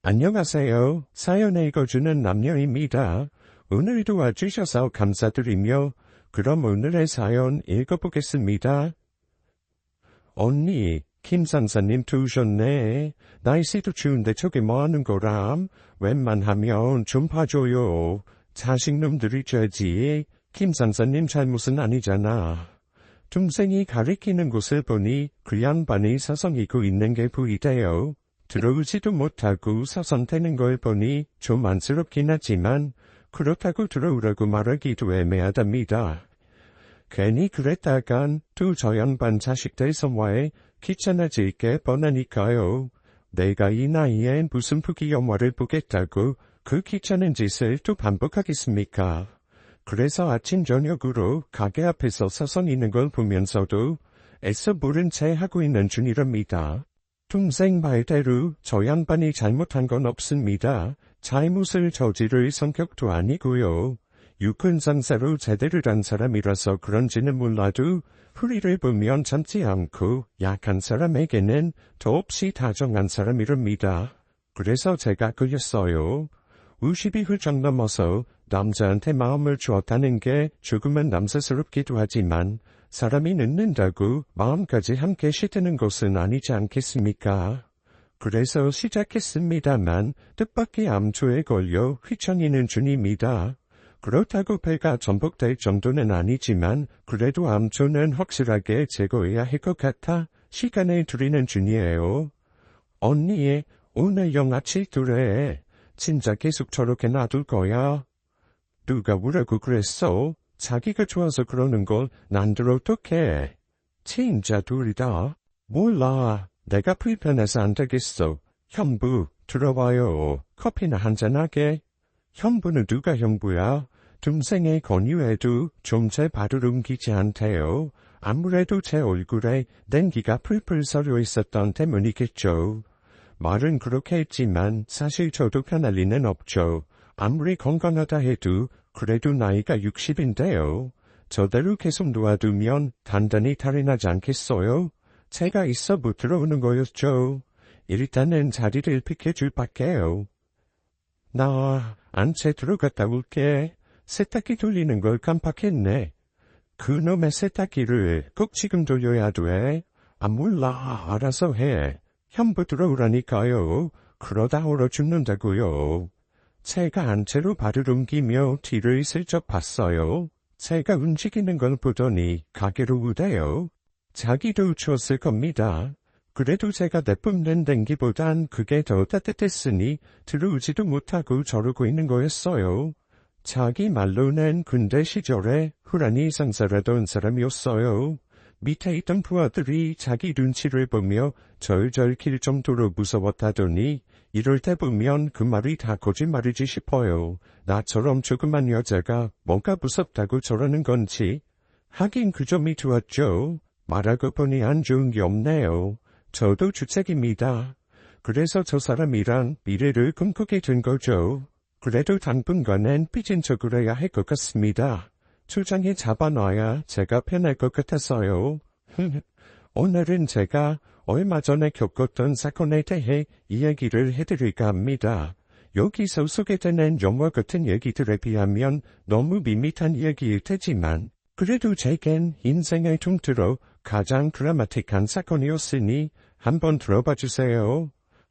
안녕하세요. 사연 읽어주는 남녀입니다. 오늘도 와주셔서 감사드리며 그럼 오늘의 사연 읽어보겠습니다. 언니, 김 상사님 두셨네. 날씨도 추운데 저게 뭐하는 거람? 웬만하면 좀 봐줘요. 자식놈들이 죄지. 김 상사님 잘못은 아니잖아. 동생이 가리키는 곳을 보니 그 양반이 서성이고 있는 게 보이대요. 들어오지도 못하고 서성대는 걸 보니 좀 안쓰럽긴 하지만 그렇다고 들어오라고 말하기도 애매하답니다. 괜히 그랬다간 두 저 양반 자식들 성화에 귀찮아질 게 뻔하니까요. 내가 이 나이엔 무슨 부귀 영화를 보겠다고 그 귀찮은 짓을 또 반복하겠습니까? 그래서 아침 저녁으로 가게 앞에서 서성이는 걸 보면서도 애써 모른 채 하고 있는 중이랍니다. 동생 말대로 저 양반이 잘못한 건 없습니다. 잘못을 저지를 성격도 아니고요. 육군 상사로 제대를 한 사람이라서 그런지는 몰라도 후리를 보면 참지 않고 약한 사람에게는 더없이 다정한 사람이랍니다. 그래서 제가 그렸어요. 50이 훌쩍 넘어서 남자한테 마음을 주었다는 게 조금은 남사스럽기도 하지만 사람이 늙는다고 마음까지 함께 시드는 것은 아니지 않겠습니까? 그래서 시작했습니다만 뜻밖의 암초에 걸려 휘청이는 중입니다. 그렇다고 배가 전복될 정도는 아니지만 그래도 암초는 확실하게 제거해야 할 것 같아 시간을 들이는 중이에요. 언니, 오늘 영하 7도래. 진짜 계속 저렇게 놔둘 거야? 누가 뭐라고 그랬어? 자기가 좋아서 그러는 걸 난들 어떡해. 진짜 둘이다. 몰라. 내가 불편해서 안 되겠어. 형부, 들어와요. 커피나 한잔하게. 형부는 누가 형부야? 동생의 권유에도 좀 제 발을 옮기지 않대요. 아무래도 제 얼굴에 냉기가 풀풀 서려 있었던 때문이겠죠. 말은 그렇게 했지만 사실 저도 편할 리는 없죠. 아무리 건강하다 해도 그래도 나이가 60인데요. 저대로 계속 놓아두면 단단히 탈이 나지 않겠어요? 제가 있어 못 들어오는 거였죠. 일단은 자리를 비켜줄 밖에요. 나 안채 들어갔다 올게. 세탁기 돌리는 걸 깜빡했네. 그놈의 세탁기를 꼭 지금 돌려야 돼. 아 몰라. 알아서 해. 형부 들어오라니까요. 그러다 얼어 죽는다고요. 제가 안채로 발을 옮기며 뒤를 슬쩍 봤어요. 제가 움직이는 걸 보더니 가게로 오대요. 자기도 추웠을 겁니다. 그래도 제가 내뿜는 냉기보단 그게 더 따뜻했으니 들어오지도 못하고 저러고 있는 거였어요. 자기 말로는 군대 시절에 후라니 상사라던 사람이었어요. 밑에 있던 부하들이 자기 눈치를 보며 절절 킬 정도로 무서웠다더니 이럴 때 보면 그 말이 다 거짓말이지 싶어요. 나처럼 조그만 여자가 뭐가 무섭다고 저러는 건지. 하긴 그 점이 좋았죠. 말하고 보니 안 좋은 게 없네요. 저도 주책입니다. 그래서 저 사람이랑 미래를 꿈꾸게 된 거죠. 그래도 당분간은 삐진 척을 해야 할 것 같습니다. 초장에 잡아놔야 제가 편할 것 같아서요. 오늘은 제가 얼마 전에 겪었던 사건에 대해 이야기를 해드릴까 합니다. 여기서 소개되는 영화 같은 얘기들에 비하면 너무 밋밋한 이야기일 테지만 그래도 제겐 인생을 통틀어 가장 드라마틱한 사건이었으니 한번 들어봐 주세요.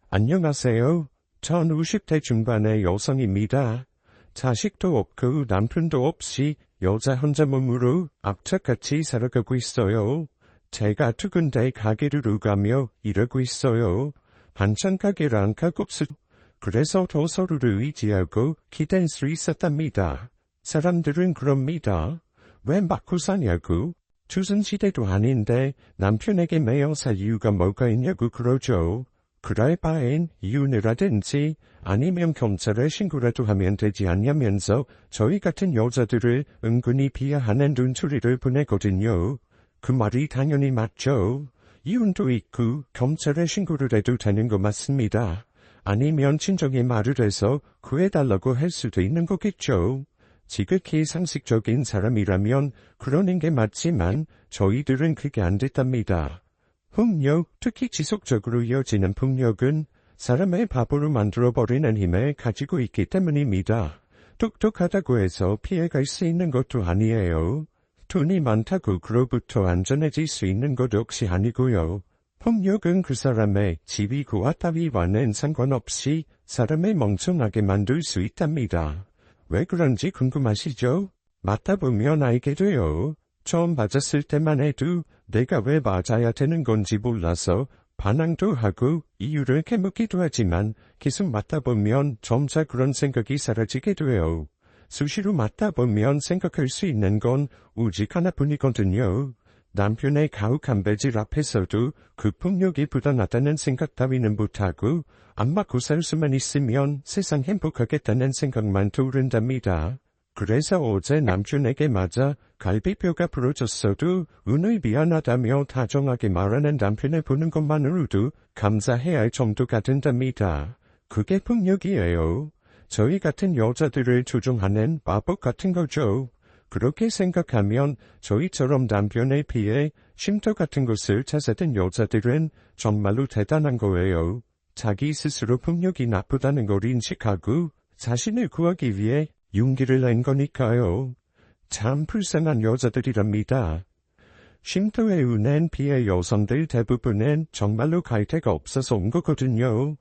안녕하세요. 전 50대 중반의 여성입니다. 자식도 없고 남편도 없이 여자 혼자 몸으로 악착같이 살아가고 있어요. 제가 두 군데 가게를 오가며 일하고 있어요. 반찬 가게랑 가곡수. 그래서 더 서로를 의지하고 기댈 수 있었답니다. 사람들은 그럽니다. 왜 맞고 사냐고. 조선시대도 아닌데 남편에게 매여 살 이유가 뭐가 있냐고 그러죠. 그럴 바엔 이혼을 하든지 아니면 경찰에 신고라도 하면 되지 않냐면서 저희 같은 여자들을 은근히 비하하는 눈초리를 보내거든요. 그 말이 당연히 맞죠. 이혼도 있고 경찰에 신고를 해도 되는 거 맞습니다. 아니면 친정에 말을 해서 구해달라고 할 수도 있는 거겠죠. 지극히 상식적인 사람이라면 그러는 게 맞지만 저희들은 그게 안 됐답니다. 폭력, 특히 지속적으로 이어지는 폭력은 사람의 바보로 만들어버리는 힘을 가지고 있기 때문입니다. 똑똑하다고 해서 피해갈 수 있는 것도 아니에요. 돈이 많다고 그로부터 안전해질 수 있는 것 역시 아니고요. 폭력은 그 사람의 지위구와 따위와는 상관없이 사람을 멍청하게 만들 수 있답니다. 왜 그런지 궁금하시죠? 맞다 보면 알게 돼요. 처음 맞았을 때만 해도 내가 왜 맞아야 되는 건지 몰라서 반항도 하고 이유를 캐묻기도 하지만 계속 맞다 보면 점차 그런 생각이 사라지게 돼요. 수시로 맞다 보면 생각할 수 있는 건 오직 하나뿐이거든요. 남편의 가혹한 배질 앞에서도 그 폭력이 부당하다는 생각 따위는 못하고 안 맞고 살 수만 있으면 세상 행복하겠다는 생각만 떠오른답니다. 그래서 어제 남편에게 맞아 갈비뼈가 부러졌어도 오늘 미안하다며 다정하게 말하는 남편을 보는 것만으로도 감사해야 할 정도가 된답니다. 그게 폭력이에요. 저희 같은 여자들을 조종하는 마법 같은 거죠. 그렇게 생각하면 저희처럼 남편에 비해 쉼터 같은 곳을 찾아든 여자들은 정말로 대단한 거예요. 자기 스스로 폭력이 나쁘다는 걸 인식하고 자신을 구하기 위해 용기를 낸 거니까요. 참 불쌍한 여자들이랍니다. 쉼터에 오는 피해 여성들 대부분은 정말로 갈 데가 없어서 온 거거든요.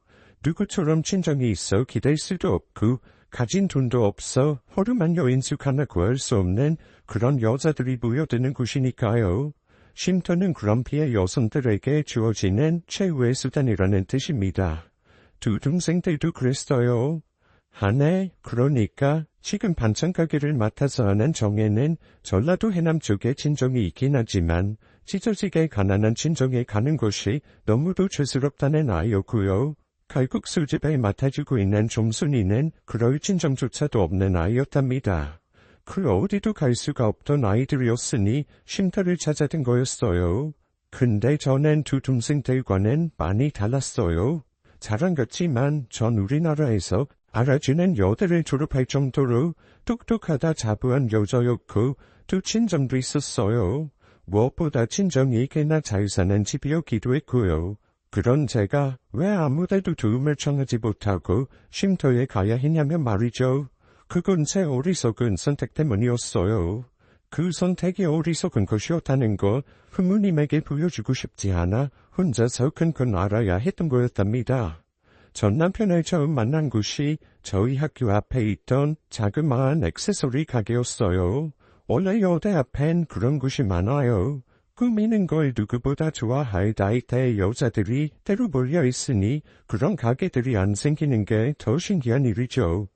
누구처럼 친정이 있어 기댈 수도 없고 가진 돈도 없어 허름한 여인숙 하나 구할 수 없는 그런 여자들이 모여드는 곳이니까요. 쉼터는 그런 피해 여성들에게 주어지는 최후의 수단이라는 뜻입니다. 두 동생들도 그랬어요. 한해, 그러니까 지금 반찬 가게를 맡아서 하는 정혜는 전라도 해남 쪽에 친정이 있긴 하지만 찢어지게 가난한 친정에 가는 것이 너무도 죄스럽다는 아이였고요. 칼국수집에 맡아주고 있는 좀순이는 그럴 친정조차도 없는 아이였답니다. 그 어디도 갈 수가 없던 아이들이었으니 쉼터를 찾아든 거였어요. 근데 저는 두 동생들과는 많이 달랐어요. 자랑 같지만 전 우리나라에서 알아주는 여대를 졸업할 정도로 똑똑하다 자부한 여자였고 두 친정도 있었어요. 무엇보다 친정이 꽤나 잘 사는 집이었기도 했고요. 그런 제가 왜 아무데도 도움을 청하지 못하고 쉼터에 가야 했냐면 말이죠. 그건 제 어리석은 선택 때문이었어요. 그 선택이 어리석은 것이었다는 걸 부모님에게 보여주고 싶지 않아 혼자서 큰건 알아야 했던 거였답니다. 전 남편을 처음 만난 곳이 저희 학교 앞에 있던 자그마한 액세서리 가게였어요. 원래 여대 앞엔 그런 곳이 많아요. 꾸미는 걸 누구보다 좋아할 나이대의 여자들이 때로 몰려 있으니 그런 가게들이 안 생기는 게 더 신기한 일이죠.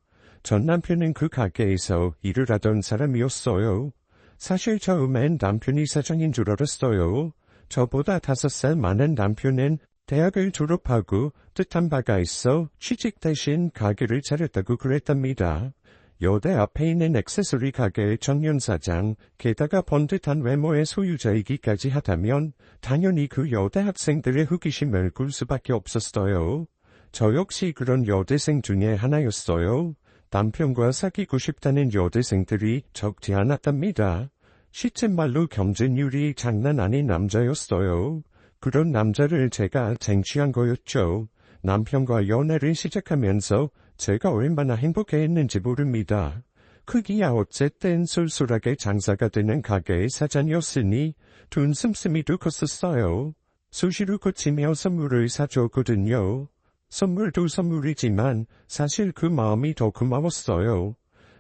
전 남편은 그 가게에서 일을 하던 사람이었어요. 사실 처음엔 남편이 사장인 줄 알았어요. 저보다 5살 많은 남편은 대학을 졸업하고 뜻한 바가 있어 취직 대신 가게를 차렸다고 그랬답니다. 여대 앞에 있는 액세서리 가게의 청년 사장, 게다가 번듯한 외모의 소유자이기까지 하다면 당연히 그 여대 학생들의 호기심을 끌 수밖에 없었어요. 저 역시 그런 여대생 중에 하나였어요. 남편과 사귀고 싶다는 여대생들이 적지 않았답니다. 시쳇말로 경쟁률이 장난 아닌 남자였어요. 그런 남자를 제가 쟁취한 거였죠. 남편과 연애를 시작하면서 제가 얼마나 행복해했는지 모릅니다. 크기야 어쨌든 쏠쏠하게 장사가 되는 가게의 사장이었으니 돈 씀씀이도 컸었어요. 수시로 거치며 선물을 사줬거든요. 선물도 선물이지만 사실 그 마음이 더 고마웠어요.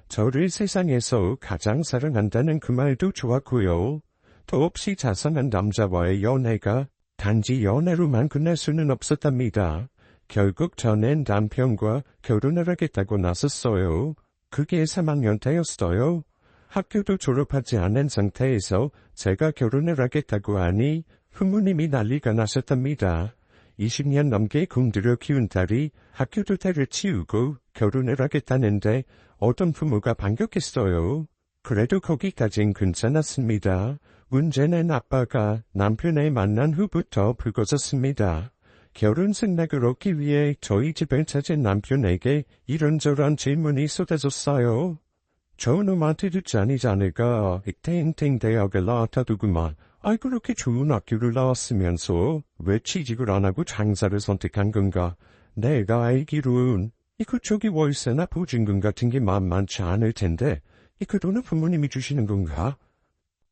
저를 세상에서 가장 사랑한다는 그 말도 좋았고요. 더없이 자상한 남자와의 연애가 단지 연애로만 끝날 수는 없었답니다. 결국 저는 남편과 결혼을 하겠다고 나섰어요. 그게 3학년 때였어요. 학교도 졸업하지 않은 상태에서 제가 결혼을 하겠다고 하니 부모님이 난리가 나셨답니다. 20년 넘게 공들여 키운 딸이 학교도 때려치우고 결혼을 하겠다는데 어떤 부모가 반격했어요. 그래도 거기까진 괜찮았습니다. 문제는 아빠가 남편을 만난 후부터 불거졌습니다. 결혼 승낙을 얻기 위해 저희 집을 찾은 남편에게 이런저런 질문이 쏟아졌어요. 저놈한테 듣지 않으자니까 땡땡 대학을 나왔다더구만. 아이 그렇게 좋은 학교를 나왔으면서 왜 취직을 안 하고 장사를 선택한 건가? 내가 알기론 그쪽이 월세나 보증금 같은 게 만만치 않을 텐데 그 돈은 부모님이 주시는 건가?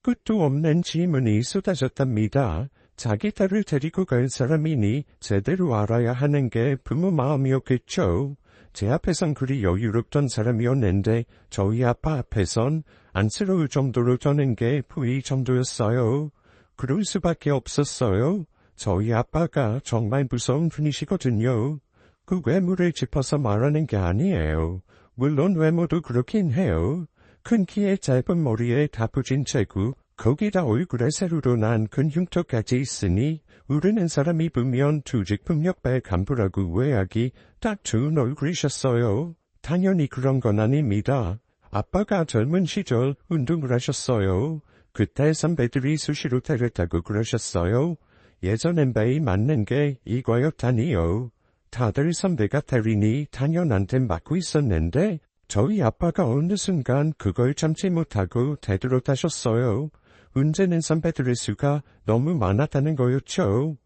끝도 없는 질문이 쏟아졌답니다. 자기 딸을 데리고 갈 사람이니 제대로 알아야 하는 게 부모 마음이었겠죠. 제 앞에선 그리 여유롭던 사람이었는데 저희 아빠 앞에선 안쓰러울 정도로 떠는 게 부이 정도였어요. 그럴 수밖에 없었어요. 저희 아빠가 정말 무서운 분이시거든요. 그 외모를 짚어서 말하는 게 아니에요. 물론 외모도 그렇긴 해요. 큰 키에 짧은 머리에 다부진 체구, 거기다 얼굴에 세로로 난 큰 흉터까지 있으니 우리는 사람이 보면 투직품역발 간부라고 외하기 딱 좋은 얼굴이셨어요. 당연히 그런 건 아닙니다. 아빠가 젊은 시절 운동을 하셨어요. 그때 선배들이 수시로 데렸다고 그러셨어요. 예전엔 배이 맞는 게 이과였다니요. 다들 선배가 때리니 당연한테 맞고 있었는데 저희 아빠가 어느 순간 그걸 참지 못하고 되돌아다셨어요. 문제는 선배들의 수가 너무 많았다는 거였죠.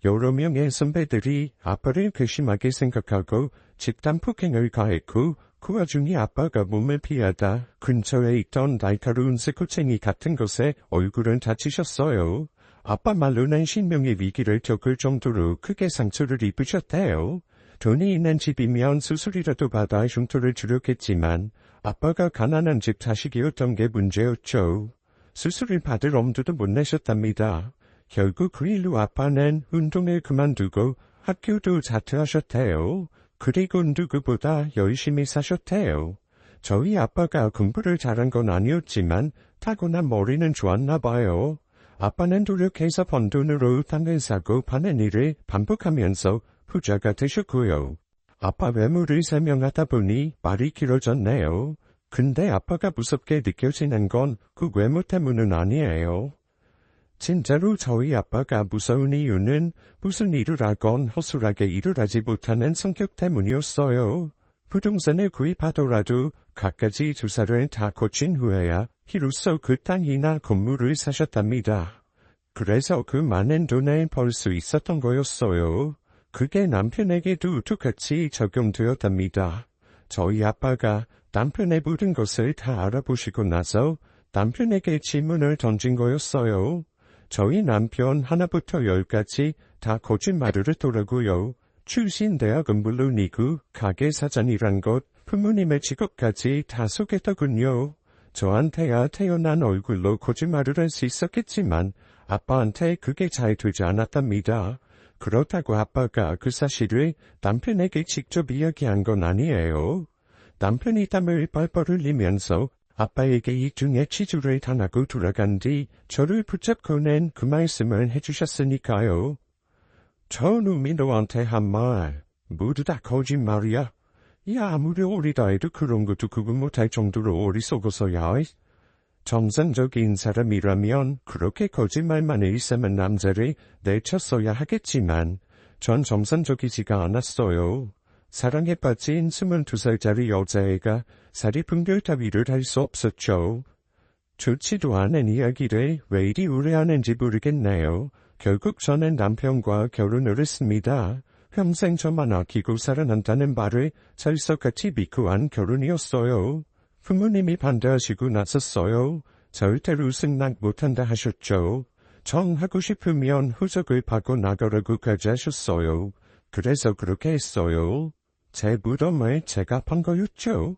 여러 명의 선배들이 아빠를 괘씸하게 생각하고 집단 폭행을 가했고 그 와중에 아빠가 몸을 피하다 근처에 있던 날카로운 스코챙이 같은 것에 얼굴을 다치셨어요. 아빠 말로는 신명의 위기를 겪을 정도로 크게 상처를 입으셨대요. 돈이 있는 집이면 수술이라도 받아 흉터를 줄였겠지만 아빠가 가난한 집 자식이었던 게 문제였죠. 수술을 받을 엄두도 못 내셨답니다. 결국 그 일로 아빠는 운동을 그만두고 학교도 자퇴하셨대요. 그리고 누구보다 열심히 사셨대요. 저희 아빠가 공부를 잘한 건 아니었지만 타고난 머리는 좋았나 봐요. 아빠는 노력해서 번 돈으로 땅을 사고 파는 일을 반복하면서 부자가 되셨고요. 아빠 외모를 설명하다 보니 말이 길어졌네요. 근데 아빠가 무섭게 느껴지는 건 그 외모 때문은 아니에요. 진짜로 저희 아빠가 무서운 이유는 무슨 일을 하건 허술하게 일을 하지 못하는 성격 때문이었어요. 부동산을 구입하더라도 갖가지 주사를 다 거친 후에야 비로소 그 땅이나 건물을 사셨답니다. 그래서 그 많은 돈을 벌 수 있었던 거였어요. 그게 남편에게도 똑같이 적용되었답니다. 저희 아빠가 남편의 모든 것을 다 알아보시고 나서 남편에게 질문을 던진 거였어요. 저희 남편 하나부터 10까지 다 거짓말을 했더라고요. 출신 대학은 물론이고 가게 사장이란 것, 부모님의 직업까지 다 속였더군요. 저한테야 태어난 얼굴로 거짓말을 할 수 있었겠지만 아빠한테 그게 잘 되지 않았답니다. 그렇다고 아빠가 그 사실을 남편에게 직접 이야기한 건 아니에요. 남편이 땀을 뻘뻘 흘리면서 아빠에게 이 중에 치주를 당하고 돌아간 뒤 저를 붙잡고는 그 말씀을 해주셨으니까요. 저놈이 너한테 한 말 모두 다 거짓말이야. 야 아무리 어리다 해도 그런 것도 구분 못할 정도로 어리석어서야. 정상적인 사람이라면 그렇게 거짓말만 일삼은 남자를 내쳤어야 하겠지만 전 정상적이지가 않았어요. 사랑에 빠진 22살짜리 여자애가 사리분별 따위를 할 수 없었죠. 좋지도 않은 이야기를 왜 이리 오래 하는지 모르겠네요. 결국 저는 남편과 결혼을 했습니다. 평생 저만 아끼고 살아난다는 말을 철석같이 믿고 한 결혼이었어요. 부모님이 반대하시고 나섰어요. 절대로 승낙 못한다 하셨죠. 정하고 싶으면 후적을 파고 나가라고까지 하셨어요. 그래서 그렇게 했어요. 제 무덤을 제가 판 거였죠.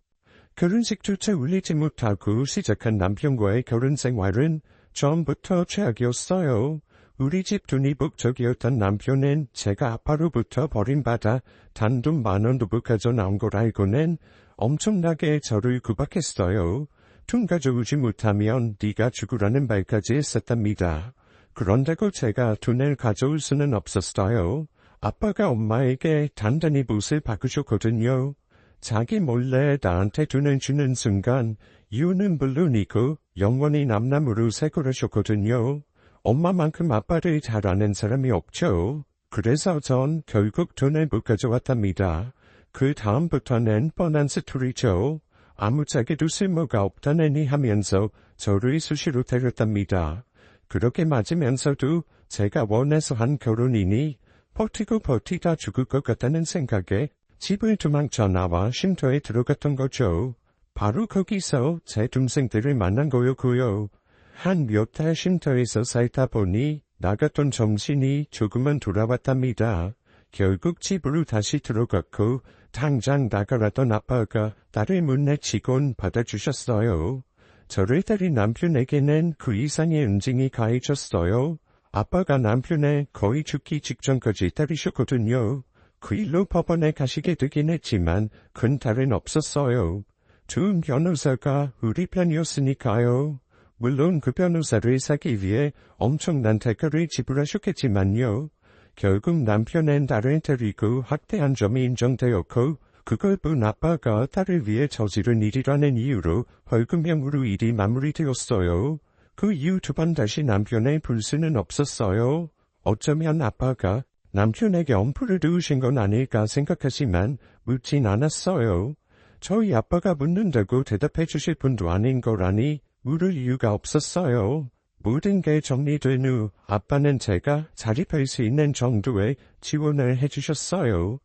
결혼식조차 울리지 못하고 시작한 남편과의 결혼 생활은 처음부터 최악이었어요. 우리 집 돈이 북적이었던 남편은 제가 아빠로부터 버림받아 단돈 10,000원도 못 가져나온 걸 알고는 엄청나게 저를 구박했어요. 돈 가져오지 못하면 네가 죽으라는 말까지 했었답니다. 그런다고 제가 돈을 가져올 수는 없었어요. 아빠가 엄마에게 단단히 못을 박으셨거든요. 자기 몰래 나한테 돈을 주는 순간 이유는 물론이고 영원히 남남으로 살고라셨거든요. 엄마만큼 아빠를 잘 아는 사람이 없죠. 그래서 전 결국 돈을 못 가져왔답니다. 그 다음부터는 뻔한 스토리죠. 아무짝에도 쓸모가 없다느니 하면서 저를 수시로 때렸답니다. 그렇게 맞으면서도 제가 원해서 한 결혼이니 버티고 버티다 죽을 것 같다는 생각에 집을 도망쳐 나와 쉼터에 들어갔던 거죠. 바로 거기서 제 동생들을 만난 거였고요. 한 몇 달 쉼터에서 살다 보니 나갔던 정신이 조금은 돌아왔답니다. 결국 집으로 다시 들어갔고 당장 나가라던 아빠가 딸을 문내치곤 받아주셨어요. 저를 때린 남편에게는 그 이상의 응징이 가해졌어요. 아빠가 남편을 거의 죽기 직전까지 때리셨거든요. 그 일로 법원에 가시게 되긴 했지만 큰 탈은 없었어요. 좋은 변호사가 우리 편이었으니까요. 물론 그 변호사를 사기 위해 엄청난 대가를 지불하셨겠지만요. 결국 남편은 딸을 때리고 학대한 점이 인정되었고 그걸 본 아빠가 딸을 위해 저지른 일이라는 이유로 벌금형으로 일이 마무리되었어요. 그 이후 두 번 다시 남편의 불수는 없었어요. 어쩌면 아빠가 남편에게 엄포를 두으신 건 아닐까 생각하지만 묻진 않았어요. 저희 아빠가 묻는다고 대답해 주실 분도 아닌 거라니 물을 이유가 없었어요. 모든 게 정리된 후 아빠는 제가 자립할 수 있는 정도의 지원을 해주셨어요.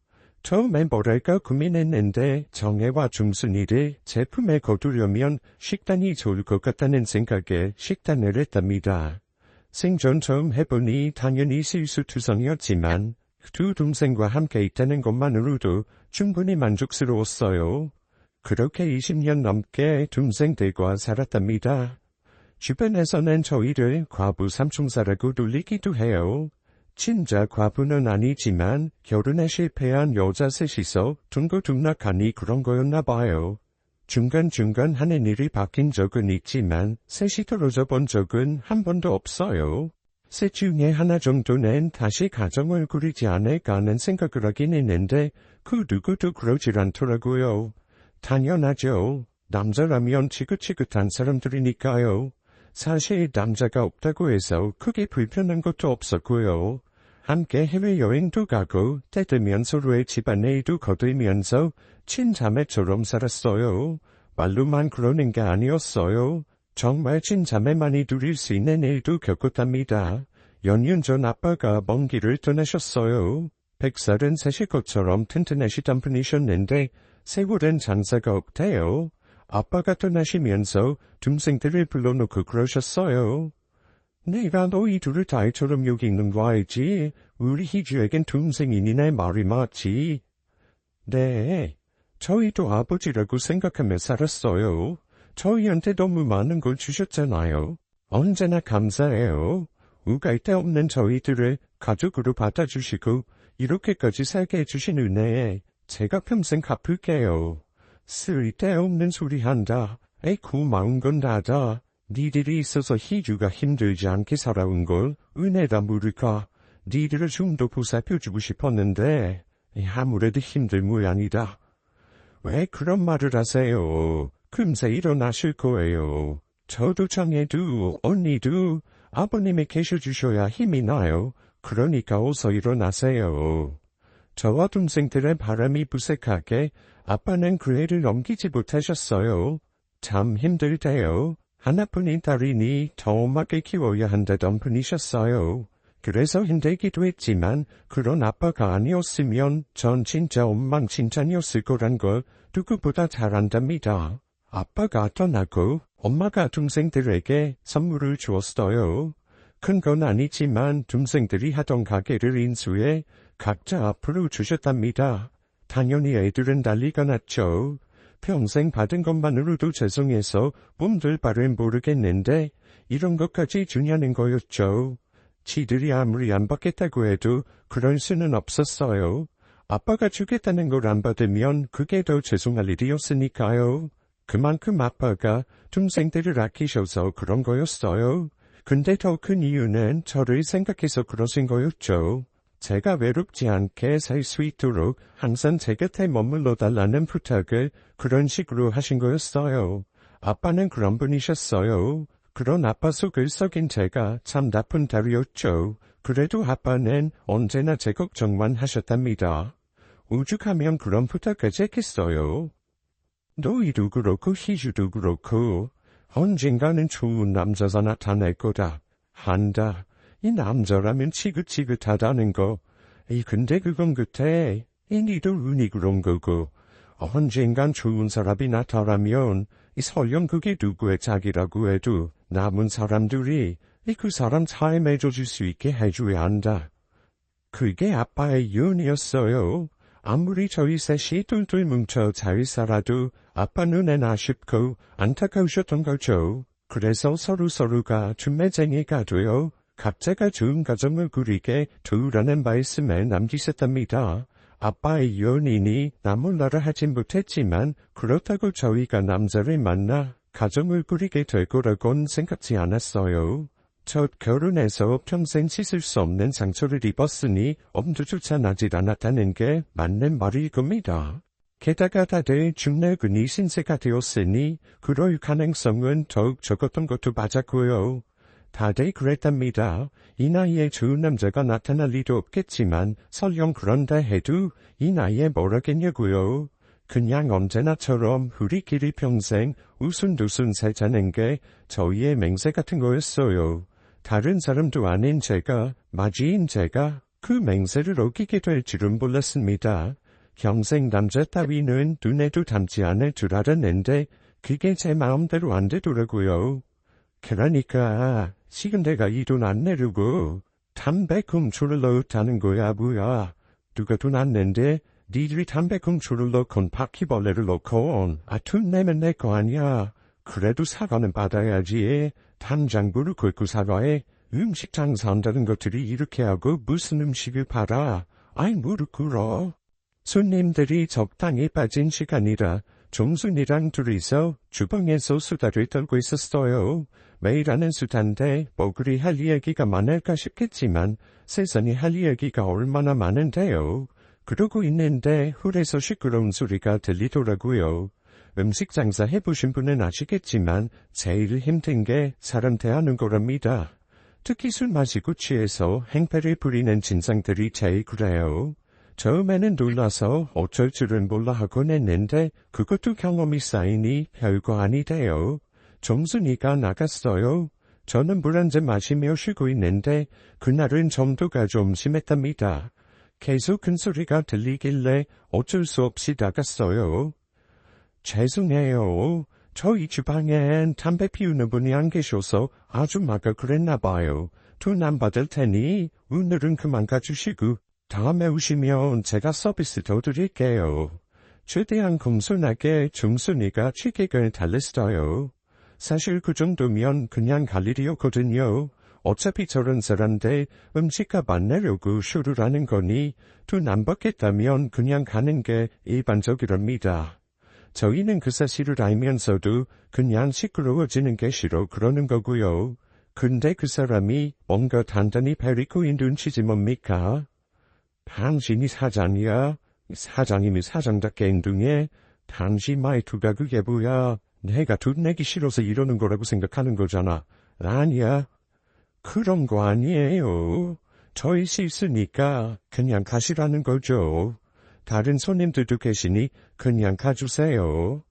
처음엔 뭐랄까 고민했는데 정혜와 중순이를 제품에 거두려면 식단이 좋을 것 같다는 생각에 식단을 했답니다. 생전 처음 해보니 당연히 실수투성이었지만 두 동생과 함께 있다는 것만으로도 충분히 만족스러웠어요. 그렇게 20년 넘게 동생들과 살았답니다. 주변에서는 저희를 과부 삼총사라고 놀리기도 해요. 진짜 과부는 아니지만 결혼에 실패한 여자 셋이서 둥고둥락하니 그런 거였나 봐요. 중간중간 하는 일이 바뀐 적은 있지만 셋이 떨어져 본 적은 한 번도 없어요. 셋 중에 하나 정도는 다시 가정을 꾸리지 않을까 하는 생각을 하긴 했는데 그 누구도 그러질 않더라고요. 당연하죠. 남자라면 지긋지긋한 사람들이니까요. 사실 남자가 없다고 해서 크게 불편한 것도 없었고요. 함께 해외여행도 가고 때 되면 서로의 집안일도 거들면서 친자매처럼 살았어요. 말로만 그러는 게 아니었어요. 정말 친자매만이 누릴 수 있는 일도 겪었답니다. 연년 전 아빠가 먼 길을 떠나셨어요. 100살은 사실 것처럼 튼튼하시던 분이셨는데 세월은 장사가 없대요. 아빠가 떠나시면서 동생들을 불러놓고 그러셨어요. 내가 너희 둘을 딸처럼 여기는 거 알지? 우리 희주에겐 동생이니 말이 맞지? 네, 저희도 아버지라고 생각하며 살았어요. 저희한테 너무 많은 걸 주셨잖아요. 언제나 감사해요. 우갈 데 없는 저희들을 가족으로 받아주시고 이렇게까지 살게 해주신 은혜에 제가 평생 갚을게요. 쓸데없는 소리 한다. 에이 고마운 건 나다. 니들이 있어서 희주가 힘들지 않게 살아온 걸 은혜다 모를까. 니들을 좀 더 보살펴주고 싶었는데 아무래도 힘들 모양이다. 왜 그런 말을 하세요? 금세 일어나실 거예요. 저도 정혜도 언니도 아버님이 계셔주셔야 힘이 나요. 그러니까 어서 일어나세요. 저와 동생들의 바람이 부색하게 아빠는 그 해를 넘기지 못하셨어요. 참 힘들대요. 하나뿐인 딸이니 더 엄하게 키워야 한다던 분이셨어요. 그래서 힘들기도 했지만 그런 아빠가 아니었으면 전 진짜 엉망진창이었을 거란 걸 누구보다 잘 안답니다. 아빠가 떠나고 엄마가 동생들에게 선물을 주었어요. 큰 건 아니지만 동생들이 하던 가게를 인수해 각자 앞으로 주셨답니다. 당연히 애들은 난리가 났죠. 평생 받은 것만으로도 죄송해서 몸둘 바를 모르겠는데 이런 것까지 주냐는 거였죠. 지들이 아무리 안 받겠다고 해도 그럴 수는 없었어요. 아빠가 주겠다는 걸 안 받으면 그게 더 죄송할 일이었으니까요. 그만큼 아빠가 동생들을 아끼셔서 그런 거였어요. 근데 더 큰 이유는 저를 생각해서 그러신 거였죠. 제가 외롭지 않게 살 수 있도록 항상 제 곁에 머물러 달라는 부탁을 그런 식으로 하신 거였어요. 아빠는 그런 분이셨어요. 그런 아빠 속을 썩인 제가 참 나쁜 딸이었죠. 그래도 아빠는 언제나 제 걱정만 하셨답니다. 오죽하면 그런 부탁까지 했겠어요. 너희도 그렇고 희주도 그렇고 언젠가는 좋은 남자가 나타날 거다. 한다. 이 남자라면 지긋지긋하다는 거. 근데 그건 그때, 니도 운이 그런 거고, 언젠간 좋은 사람이 나타나면, 설령 그게 누구의 자기라고 해도, 남은 사람들이, 그 사람 차에 맺어줄 수 있게 해줘야 한다. 그게 아빠의 유언이었어요. 아무리 저희 셋이 똘똘 뭉쳐 잘 살아도 아빠 눈엔 아쉽고 안타까우셨던 거죠. 그래서 서로가 준매쟁이가 되어 각자가 좋은 가정을 꾸리게 도우라는 말씀을 남기셨답니다. 아빠의 유언이니 나몰라라 하진 못했지만 그렇다고 저희가 남자를 만나 가정을 꾸리게 될 거라곤 생각지 않았어요. 첫 결혼해서 평생 씻을 수 없는 상처를 입었으니 엄두조차 나질 않았다는 게 맞는 말일 겁니다. 게다가 다들 중내근이 신세가 되었으니 그럴 가능성은 더욱 적었던 것도 맞았고요. 다들 그랬답니다. 이 나이에 좋은 남자가 나타날 리도 없겠지만 설령 그런다 해도 이 나이에 뭐라겠냐고요. 그냥 언제나처럼 우리끼리 평생 우순두순 살자는 게 저희의 맹세 같은 거였어요. 다른 사람도 아닌 제가, 맞이인 제가 그 맹세를 어기게 될 줄은 몰랐습니다. 평생 남자 따위는 눈에도 담지 않을 줄 알았는데 그게 제 마음대로 안 되더라고요. 그러니까 지금 내가 이 돈 안 내려고 담배 훔쳐를 넣었다는 거야 뭐야. 누가 돈 안 낸데 니들이 담배 훔쳐를 넣건 바퀴벌레를 넣건 돈 내면 내 거 아니야. 그래도 사과는 받아야지. 당장 무릎 꿇고 사과해. 음식 장사한다는 것들이 이렇게 하고 무슨 음식을 팔아. 무릎 꿇어. 손님들이 적당히 빠진 시간이라 종순이랑 둘이서 주방에서 수다를 떨고 있었어요. 매일 하는 수다인데 뭐 그리 할 이야기가 많을까 싶겠지만 세상에 할 이야기가 얼마나 많은데요. 그러고 있는데 홀에서 시끄러운 소리가 들리더라고요. 음식 장사 해보신 분은 아시겠지만 제일 힘든 게 사람 대하는 거랍니다. 특히 술 마시고 취해서 행패를 부리는 진상들이 제일 그래요. 처음에는 놀라서 어쩔 줄은 몰라 하곤 했는데 그것도 경험이 쌓이니 별거 아니대요. 정순이가 나갔어요. 저는 물 한 잔 마시며 쉬고 있는데 그날은 점도가 좀 심했답니다. 계속 큰 소리가 들리길래 어쩔 수 없이 나갔어요. 죄송해요. 저희 주방엔 담배 피우는 분이 안 계셔서 아줌마가 그랬나 봐요. 돈 안 받을 테니 오늘은 그만 가주시고 다음에 오시면 제가 서비스 더 드릴게요. 최대한 겸손하게 정순이가 취객을 달랬어요. 사실 그 정도면 그냥 갈 일이었거든요. 어차피 저런 사람들 음식값 안 내려고 쇼를 하는 거니 돈 안 받겠다면 그냥 가는 게 일반적이랍니다. 저희는 그 사실을 알면서도 그냥 시끄러워지는 게 싫어 그러는 거고요. 근데 그 사람이 뭔가 단단히 베리코인 눈치지 뭡니까? 당신이 사장이야? 사장이면 사장답게 행동해? 당신 말투가 그게 뭐야? 내가 돈 내기 싫어서 이러는 거라고 생각하는 거잖아. 아니야. 그런 거 아니에요. 저희 실수니까 그냥 가시라는 거죠. 다른 손님들도 계시니 그냥 가주세요.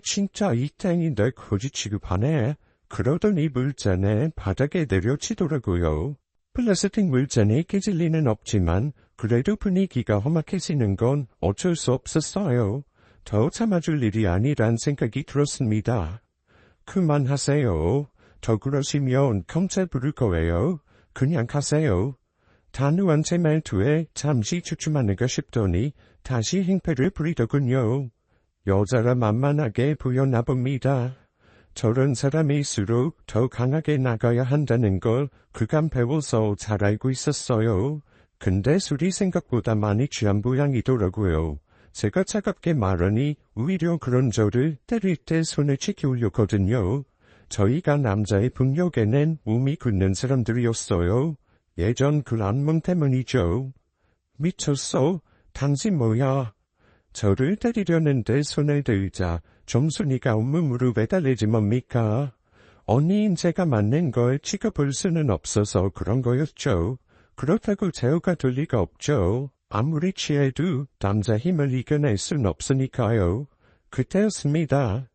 진짜 이 땡인데 거지 취급하네. 그러더니 물잔에 바닥에 내려치더라고요. 플라스틱 물잔이 깨질 리는 없지만 그래도 분위기가 험악해지는 건 어쩔 수 없었어요. 더 참아줄 일이 아니란 생각이 들었습니다. 그만하세요. 더 그러시면 경찰 부를 거예요. 그냥 가세요. 단호한 제 말투에 잠시 주춤하는가 싶더니 다시 행패를 부리더군요. 여자라 만만하게 보였나 봅니다. 저런 사람일수록 더 강하게 나가야 한다는 걸 그간 배워서 잘 알고 있었어요. 근데 술이 생각보다 많이 취한 모양이더라고요. 제가 차갑게 말하니 오히려 그런 저를 때릴 때 손을 지켜오려거든요. 저희가 남자의 북녘에는 몸이 굳는 사람들이었어요. 예전 그 안문 때문이죠. 미쳤어? 당신 뭐야? 저를 때리려는데 손을 들자 정순이가 온몸으로 매달리지 뭡니까? 언니인 제가 맞는 걸 지켜볼 수는 없어서 그런 거였죠. 그렇다고 제어가 될 리가 없죠. 아무리 취해도 남자 힘을 이겨낼 순 없으니까요. 그때였습니다.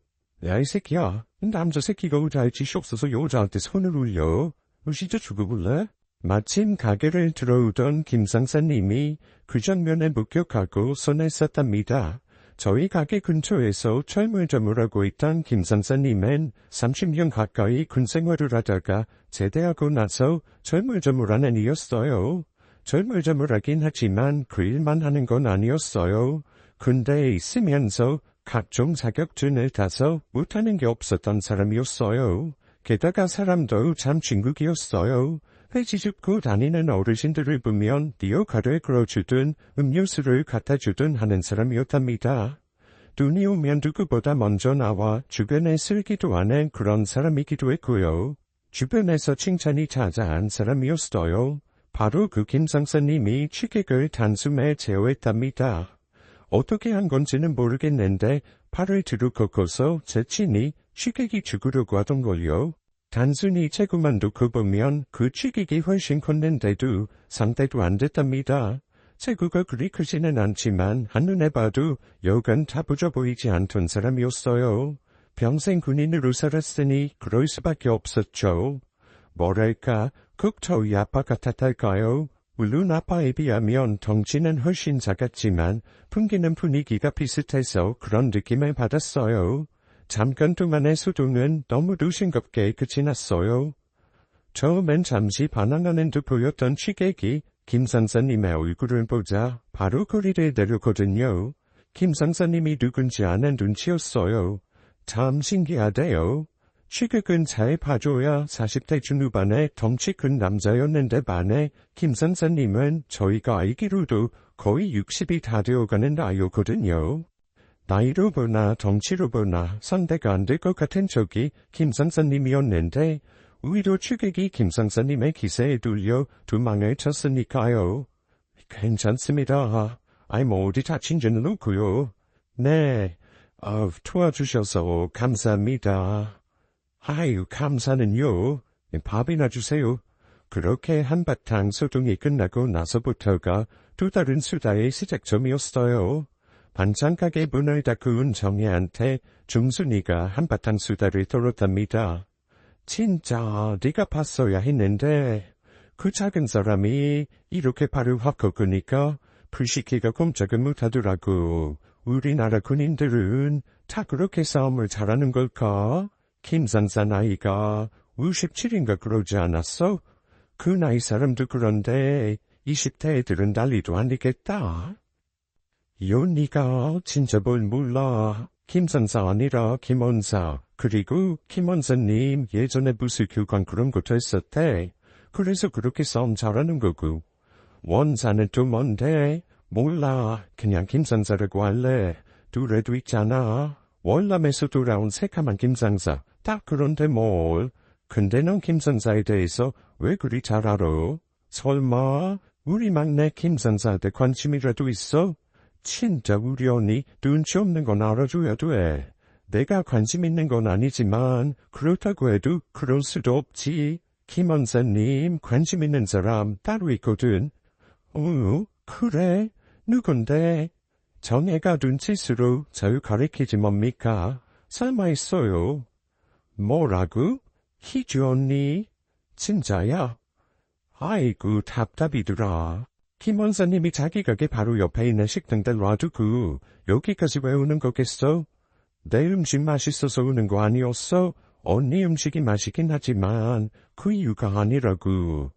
야, 이 새끼야. 남자 새끼가 오잘 짓이 없어서 여자한테 손을 올려. 너 진짜 죽어볼래? 마침 가게를 들어오던 김상사님이 그 장면에 목격하고 손에 썼답니다. 저희 가게 근처에서 철물점을 하고 있던 김상사님은 30년 가까이 군 생활을 하다가 제대하고 나서 철물점을 하는 이었어요. 철물점을 하긴 하지만 그 일만 하는 건 아니었어요. 군대에 있으면서 각종 자격증을 따서 못하는 게 없었던 사람이었어요. 게다가 사람도 참 진국이었어요. 회지 줍고 다니는 어르신들을 보면 띠어가를 걸어주든 음료수를 갖다주든 하는 사람이었답니다. 눈이 오면 누구보다 먼저 나와 주변에 쓸기도 하는 그런 사람이기도 했고요. 주변에서 칭찬이 자자한 사람이었어요. 바로 그 김상사님이 취객을 단숨에 제어했답니다. 어떻게 한 건지는 모르겠는데 팔을 뒤로 꺾어서 제 친히 취객이 죽으려고 하던걸요. 단순히 체구만 놓고 보면 그 취객이 훨씬 컸는데도 상대도 안 됐답니다. 체구가 그리 크지는 않지만 한눈에 봐도 여간 다 부져 보이지 않던 사람이었어요. 평생 군인으로 살았으니 그럴 수밖에 없었죠. 뭐랄까, 극저의 아빠 같았달까요? 물론 아빠에 비하면 덩치는 훨씬 작았지만 풍기는 분위기가 비슷해서 그런 느낌을 받았어요. 잠깐 동안의 소동은 너무도 싱겁게 끝이 났어요. 처음엔 잠시 반항하는 듯 보였던 취객이 김상사님의 얼굴을 보자 바로 거리를 내렸거든요. 김상사님이 누군지 아는 눈치였어요. 참 신기하대요. 취객은 잘 봐줘야 40대 중후반의 덩치 큰 남자였는데 반해 김상사님은 저희가 알기로도 거의 60이 다 되어가는 나이였거든요. 나이로 보나 덩치로 보나 상대가 안 될 것 같은 적이 김상사님이었는데 오히려 취객이 김상사님의 기세에 눌려 도망을 쳤으니까요. 괜찮습니다. 뭐 어디 다친지는 없고요. 네, 도와주셔서 감사합니다. 아유, 감사는요. 밥이나 주세요. 그렇게 한바탕 소동이 끝나고 나서부터가 또 다른 수다의 시작점이었어요. 반찬가게 문을 닫고온 정혜한테 중순이가 한바탕 수다를 떨었답니다. 진짜 네가 봤어야 했는데 그 작은 사람이 이렇게 발을 확 꺾으니까 풀시키가 꼼짝을 못하더라고. 우리나라 군인들은 다 그렇게 싸움을 잘하는 걸까? 김상사 나이가 57인가 그러지 않았어? 그 나이 사람도 그런데 20대 애들은 난리도 아니겠다. 니가 진짜 뭘 몰라. 김상사 아니라 김원사. 그리고 김원사님 예전에 무술 교관 그런 것도 했었대. 그래서 그렇게 싸움 잘하는 거고. 원사는 또 뭔데? 몰라. 그냥 김상사라고 할래. 둘에도 있잖아. 월남에서 돌아온 새카만 김상사. 딱 그런데 뭘. 근데 넌 김상사에 대해서 왜 그리 잘 알아? 설마 우리 막내 김상사한테 관심이라도 있어? 진짜 우리 언니 눈치 없는 건 알아줘야 돼. 내가 관심 있는 건 아니지만 그렇다고 해도 그럴 수도 없지. 김원사님 관심 있는 사람 따로 있거든. 그래? 누군데? 정애가 눈치수로 절 가리키지 뭡니까? 설마 있어요. 뭐라고? 희주 언니? 진짜야? 아이고 답답이더라. 김원사님이 자기 가게 바로 옆에 있는 식당들 놔두고 여기까지 왜 오는 거겠어? 내 음식 맛있어서 오는 거 아니었어? 언니 음식이 맛있긴 하지만 그 이유가 아니라고.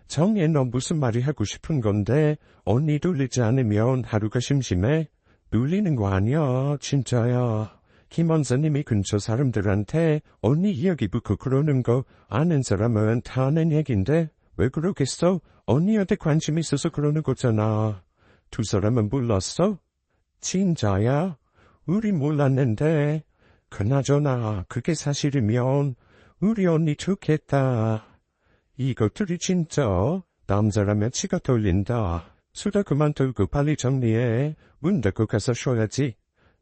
정혜 너 무슨 말이 하고 싶은 건데 언니 돌리지 않으면 하루가 심심해? 놀리는 거 아니야 진짜야. 김원사님이 근처 사람들한테 언니 이야기 붙고 그러는 거 아는 사람은 다 아는 얘긴데 왜 그러겠어? 언니한테 관심 있어서 그러는 거잖아. 두 사람은 몰랐어? 진짜야? 우리 몰랐는데. 그나저나 그게 사실이면 우리 언니 좋겠다. 이것들이 진짜 남자라면 치가 떨린다. 수다 그만 들고 빨리 정리해. 문 닫고 가서 쉬어야지.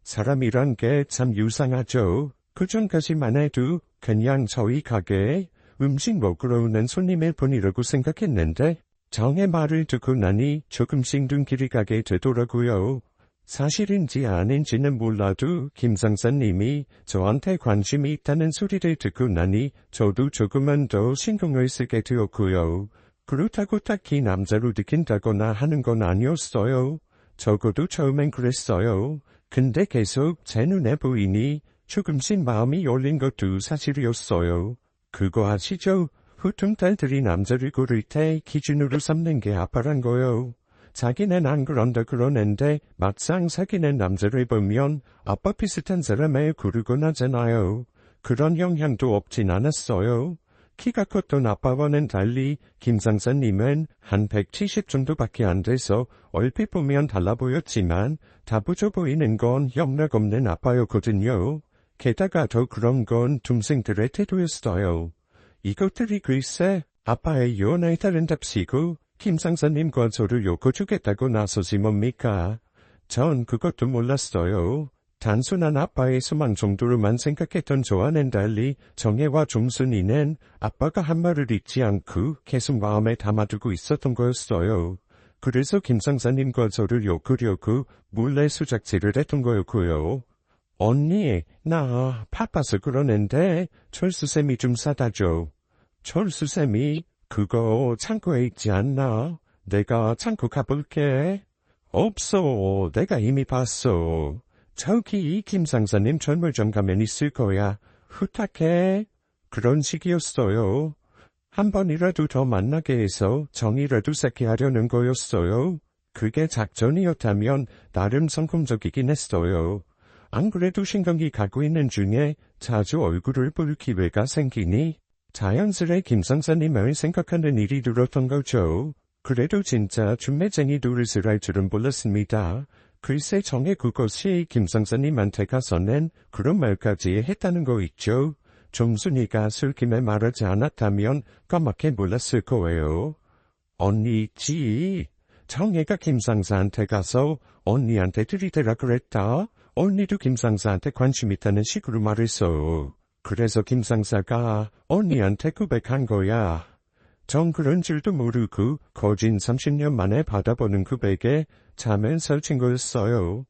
사람이란 게 참 유상하죠. 그전까지만 해도 그냥 저희 가게에 음식 먹으러 오는 손님일 뿐이라고 생각했는데 정의 말을 듣고 나니 조금씩 눈길이 가게 되더라고요. 사실인지 아닌지는 몰라도 김상사님이 저한테 관심이 있다는 소리를 듣고 나니 저도 조금은 더 신경을 쓰게 되었고요. 그렇다고 딱히 남자로 느낀다거나 하는 건 아니었어요. 적어도 처음엔 그랬어요. 근데 계속 제 눈에 보이니 조금씩 마음이 열린 것도 사실이었어요. 그거 아시죠? 보통 딸들이 남자를 고를 때 기준으로 삼는 게 아빠란 거요. 자기는 안 그런다 그러는데 막상 사귀는 남자를 보면 아빠 비슷한 사람을 고르곤 하잖아요. 그런 영향도 없진 않았어요. 키가 컸던 아빠와는 달리 김상사님은 한 170 정도밖에 안 돼서 얼핏 보면 달라 보였지만 다부져 보이는 건 영락 없는 아빠였거든요. 게다가 더 그런 건 동생들의 태도였어요. 이것들이 글쎄 아빠의 연애에 따른답시고 김상사님과 저를 엮어주겠다고 나서지 뭡니까? 전 그것도 몰랐어요. 단순한 아빠의 소망 정도로만 생각했던 저와는 달리 정혜와 종순이는 아빠가 한 말을 잊지 않고 계속 마음에 담아두고 있었던 거였어요. 그래서 김상사님과 저를 엮으려고 몰래 수작질을 했던 거였고요. 언니, 나 바빠서 그러는데 철수쌤이 좀 사다 줘. 철수쌤이 그거 창고에 있지 않나? 내가 창고 가볼게. 없어, 내가 이미 봤어. 저기 김상사님 철물점 가면 있을 거야. 부탁해. 그런 식이었어요. 한 번이라도 더 만나게 해서 정이라도 쌓게 하려는 거였어요. 그게 작전이었다면 나름 성공적이긴 했어요. 안 그래도 신경이 가고 있는 중에 자주 얼굴을 볼 기회가 생기니 자연스레 김상사님을 생각하는 일이 들었던 거죠. 그래도 진짜 준매쟁이 노릇을 할 줄은 몰랐습니다. 글쎄 정해 그것이 김상사님한테 가서는 그런 말까지 했다는 거 있죠. 종순이가 술김에 말하지 않았다면 까맣게 몰랐을 거예요. 언니 있지? 정혜가 김상사한테 가서 언니한테 들이대라 그랬다. 언니도 김상사한테 관심 있다는 식으로 말했어. 그래서 김상사가 언니한테 고백한 거야. 전 그런 줄도 모르고 거진 30년 만에 받아보는 고백에 잠을 설친 거였어요.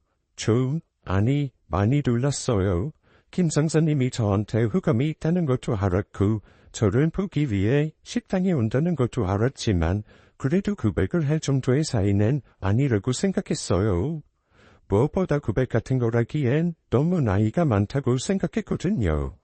아니 많이 놀랐어요. 김상사님이 저한테 호감이 있다는 것도 알았고 저를 보기 위해 식당에 온다는 것도 알았지만 그래도 고백을 할 정도의 사이는 아니라고 생각했어요. 무엇보다 고백 같은 거라기엔 너무 나이가 많다고 생각했거든요.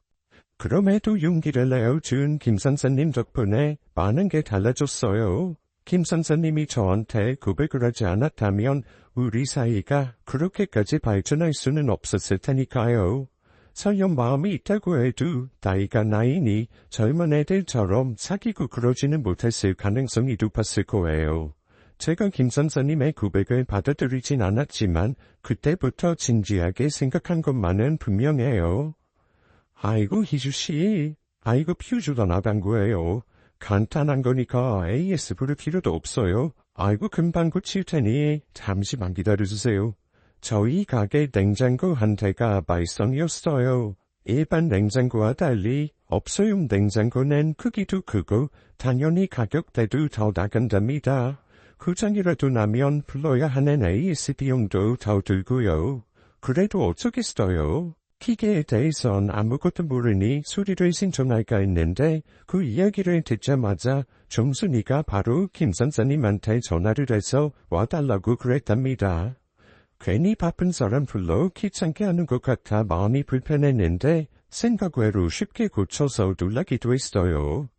그럼에도 용기를 내어준 김상사님 덕분에 많은 게 달라졌어요. 김상사님이 저한테 고백을 하지 않았다면 우리 사이가 그렇게까지 발전할 수는 없었을 테니까요. 설령 마음이 있다고 해도 나이가 나이니 젊은 애들처럼 사귀고 그러지는 못했을 가능성이 높았을 거예요. 제가 김상사님의 고백을 받아들이진 않았지만 그때부터 진지하게 생각한 것만은 분명해요. 아이고 희주씨, 아이고 퓨즈도 나간 거예요. 간단한 거니까 AS 부를 필요도 없어요. 아이고 금방 고칠 테니 잠시만 기다려주세요. 저희 가게 냉장고 한 대가 말썽이었어요. 일반 냉장고와 달리 업소용 냉장고는 크기도 크고 당연히 가격대도 더 나간답니다. 고장이라도 나면 불러야 하는 AS 비용도 더 들고요. 그래도 어쩌겠어요. 기계에 대해선 아무것도 모르니 수리를 신청할까 했는데 그 이야기를 듣자마자 종순이가 바로 김선사님한테 전화를 해서 와달라고 그랬답니다. 괜히 바쁜 사람 불러 귀찮게 하는 것 같아 마음이 불편했는데 생각 외로 쉽게 고쳐서 놀라기도 했어요.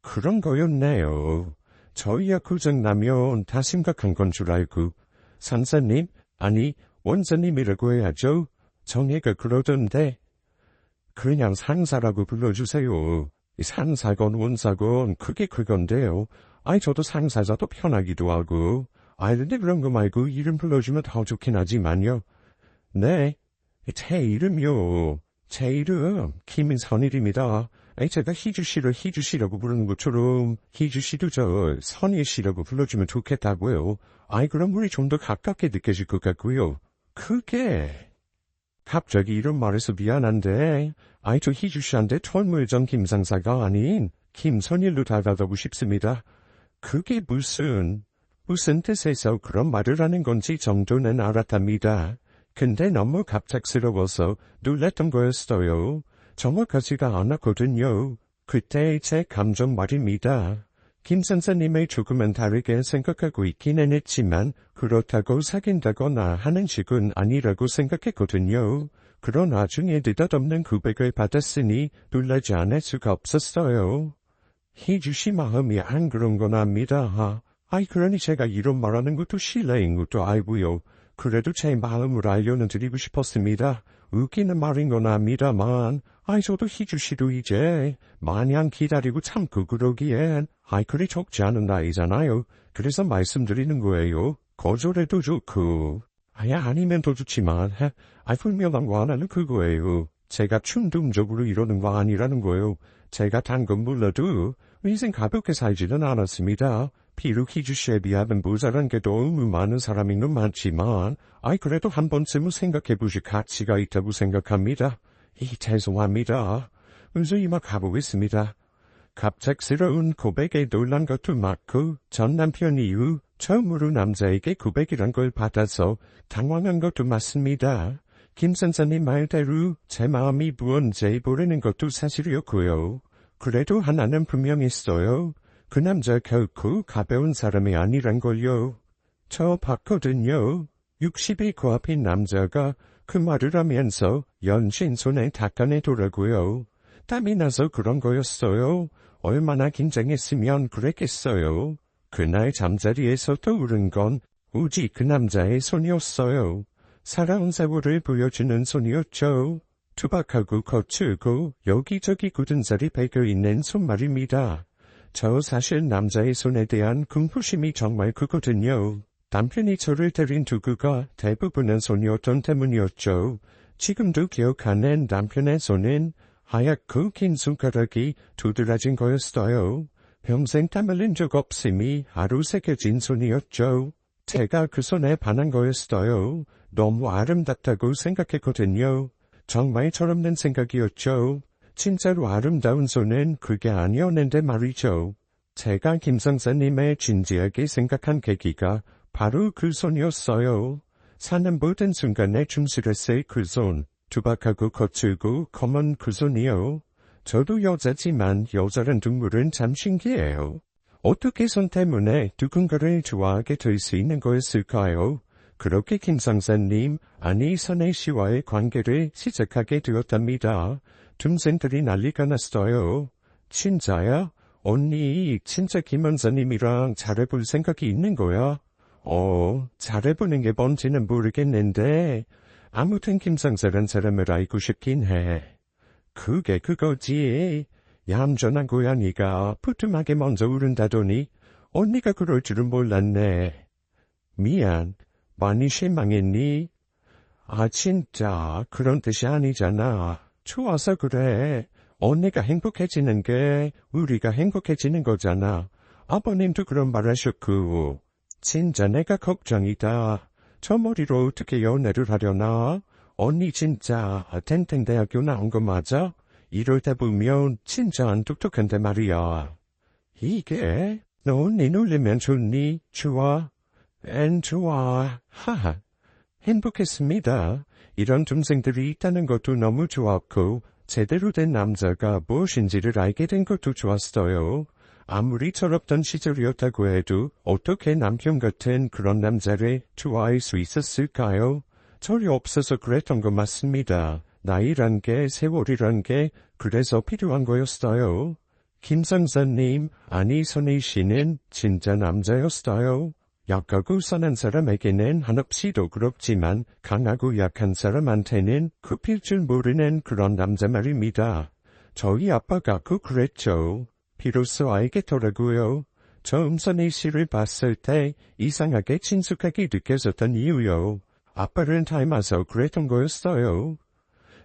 그런 거였네요. 저희야 고장나면 다 심각한 건 줄 알고. 선사님, 아니 원사님이라고 해야죠. 정혜가 그러던데 그냥 상사라고 불러주세요. 상사건 원사건 그게 그건데요. 아이 저도 상사자도 편하기도 하고. 근데 그런 거 말고 이름 불러주면 더 좋긴 하지만요. 네, 제 이름요. 제 이름 김선일입니다. 제가 희주씨를 희주씨라고 부르는 것처럼 희주씨도 저 선일씨라고 불러주면 좋겠다고요. 그럼 우리 좀 더 가깝게 느껴질 것 같고요. 그게 갑자기 이런 말해서 미안한데 저 희주씨한테 철물점 김상사가 아닌 김선일로 달아가고 싶습니다. 그게 무슨 뜻에서 그런 말을 하는 건지 정도는 알았답니다. 근데 너무 갑작스러워서 놀랬던 거였어요. 정확하지가 않았거든요. 그때 제 감정 말입니다. 김 선생님의 조금은 다르게 생각하고 있기는 했지만 그렇다고 사귄다거나 하는 식은 아니라고 생각했거든요. 그런 와중에 느닷없는 고백을 받았으니 놀라지 않을 수가 없었어요. 희주씨 마음이 안 그런 건 압니다. 그러니 제가 이런 말하는 것도 실례인 것도 알고요. 그래도 제 마음을 알려는 드리고 싶었습니다. 웃기는 말인 건 압니다만, 저도 희주씨도 이제 마냥 기다리고 참고 그러기엔, 그리 적지 않은 나이잖아요. 그래서 말씀드리는 거예요. 거절해도 좋고, 아니면 더 좋지만, 분명한 거 하나는 그거예요. 제가 충동적으로 이러는 거 아니라는 거예요. 제가 단 건 몰라도, 인생 가볍게 살지는 않았습니다. 비록 희주씨에 비하면 모자란 게 너무 많은 사람인 건 많지만, 그래도 한 번쯤은 생각해보실 가치가 있다고 생각합니다. 죄송합니다. 그래서 이만 가보겠습니다. 갑작스러운 고백에 놀란 것도 맞고, 전 남편 이후 처음으로 남자에게 고백이란 걸 받아서 당황한 것도 맞습니다. 김 선생님 말대로 제 마음이 무언지 모르는 것도 사실이었고요. 그래도 하나는 분명했어요. 그 남자 결코 가벼운 사람이 아니란 걸요. 저 봤거든요. 60이 코앞인 남자가 그 말을 하면서 연신 손에 닦아내더라고요. 땀이 나서 그런 거였어요. 얼마나 긴장했으면 그랬겠어요. 그날 잠자리에서 떠오른 건 오직 그 남자의 손이었어요. 살아온 세월을 보여주는 손이었죠. 투박하고 거칠고 여기저기 굳은 살이 배겨있는 손 말입니다. 저 사실 남자의 손에 대한 궁금심이 정말 크거든요. 남편이 저를 데린 두구가 대부분은 손이었던 때문이었죠. 지금도 기억하는 남편의 손은 하얗고 긴 손가락이 두드러진 거였어요. 평생 땀 흘린 적 없음이 하루 새겨진 손이었죠. 제가 그 손에 반한 거였어요. 너무 아름답다고 생각했거든요. 정말 철없는 생각이었죠. 진짜로 아름다운 손은 그게 아니었는데 말이죠. 제가 김 선생님의 진지하게 생각한 계기가 바로 그 손이었어요. 사는 모든 순간에 충실했을 그 손, 투박하고 거칠고 검은 그 손이요. 저도 여자지만 여자란 동물은 참 신기해요. 어떻게 손 때문에 누군가를 좋아하게 될 수 있는 거였을까요? 그렇게 김 선생님, 선혜 씨와의 관계를 시작하게 되었답니다. 동생들이 난리가 났어요. 진짜야? 언니, 진짜 김 원사님이랑 잘해볼 생각이 있는 거야? 잘해보는 게 뭔지는 모르겠는데, 아무튼 김상사란 사람을 알고 싶긴 해. 그게 그거지. 얌전한 고양이가 푸tum하게 먼저 울은다더니, 언니가 그럴 줄은 몰랐네. 미안, 많이 실망했니? 진짜, 그런 뜻이 아니잖아. 좋아서 그래. 언니가 행복해지는 게 우리가 행복해지는 거잖아. 아버님도 그런 말 하셨고. 진짜 내가 걱정이다. 저 머리로 어떻게 연애를 하려나? 언니 진짜 탱탱대학교 나온 거 맞아? 이럴 때 보면 진짜 안 똑똑한데 말이야. 이게? 너 언니 놀리면 좋니? 좋아? 좋아. 하하. 행복했습니다. 이런 동생들이 있다는 것도 너무 좋았고 제대로 된 남자가 무엇인지를 알게 된 것도 좋았어요. 아무리 철없던 시절이었다고 해도 어떻게 남편 같은 그런 남자를 좋아할 수 있었을까요? 철이 없어서 그랬던 거 맞습니다. 나이란 게 세월이란 게 그래서 필요한 거였어요. 김상사님, 선희 씨는 진짜 남자였어요. 약하고 선한 사람에게는 한없이도 그렇지만 강하고 약한 사람한테는 급일 줄 모르는 그런 남자 말입니다. 저희 아빠가 그랬죠. 비로소 알겠더라고요. 처음 선희 씨를 봤을 때 이상하게 친숙하게 느껴졌던 이유요. 아빠를 닮아서 그랬던 거였어요.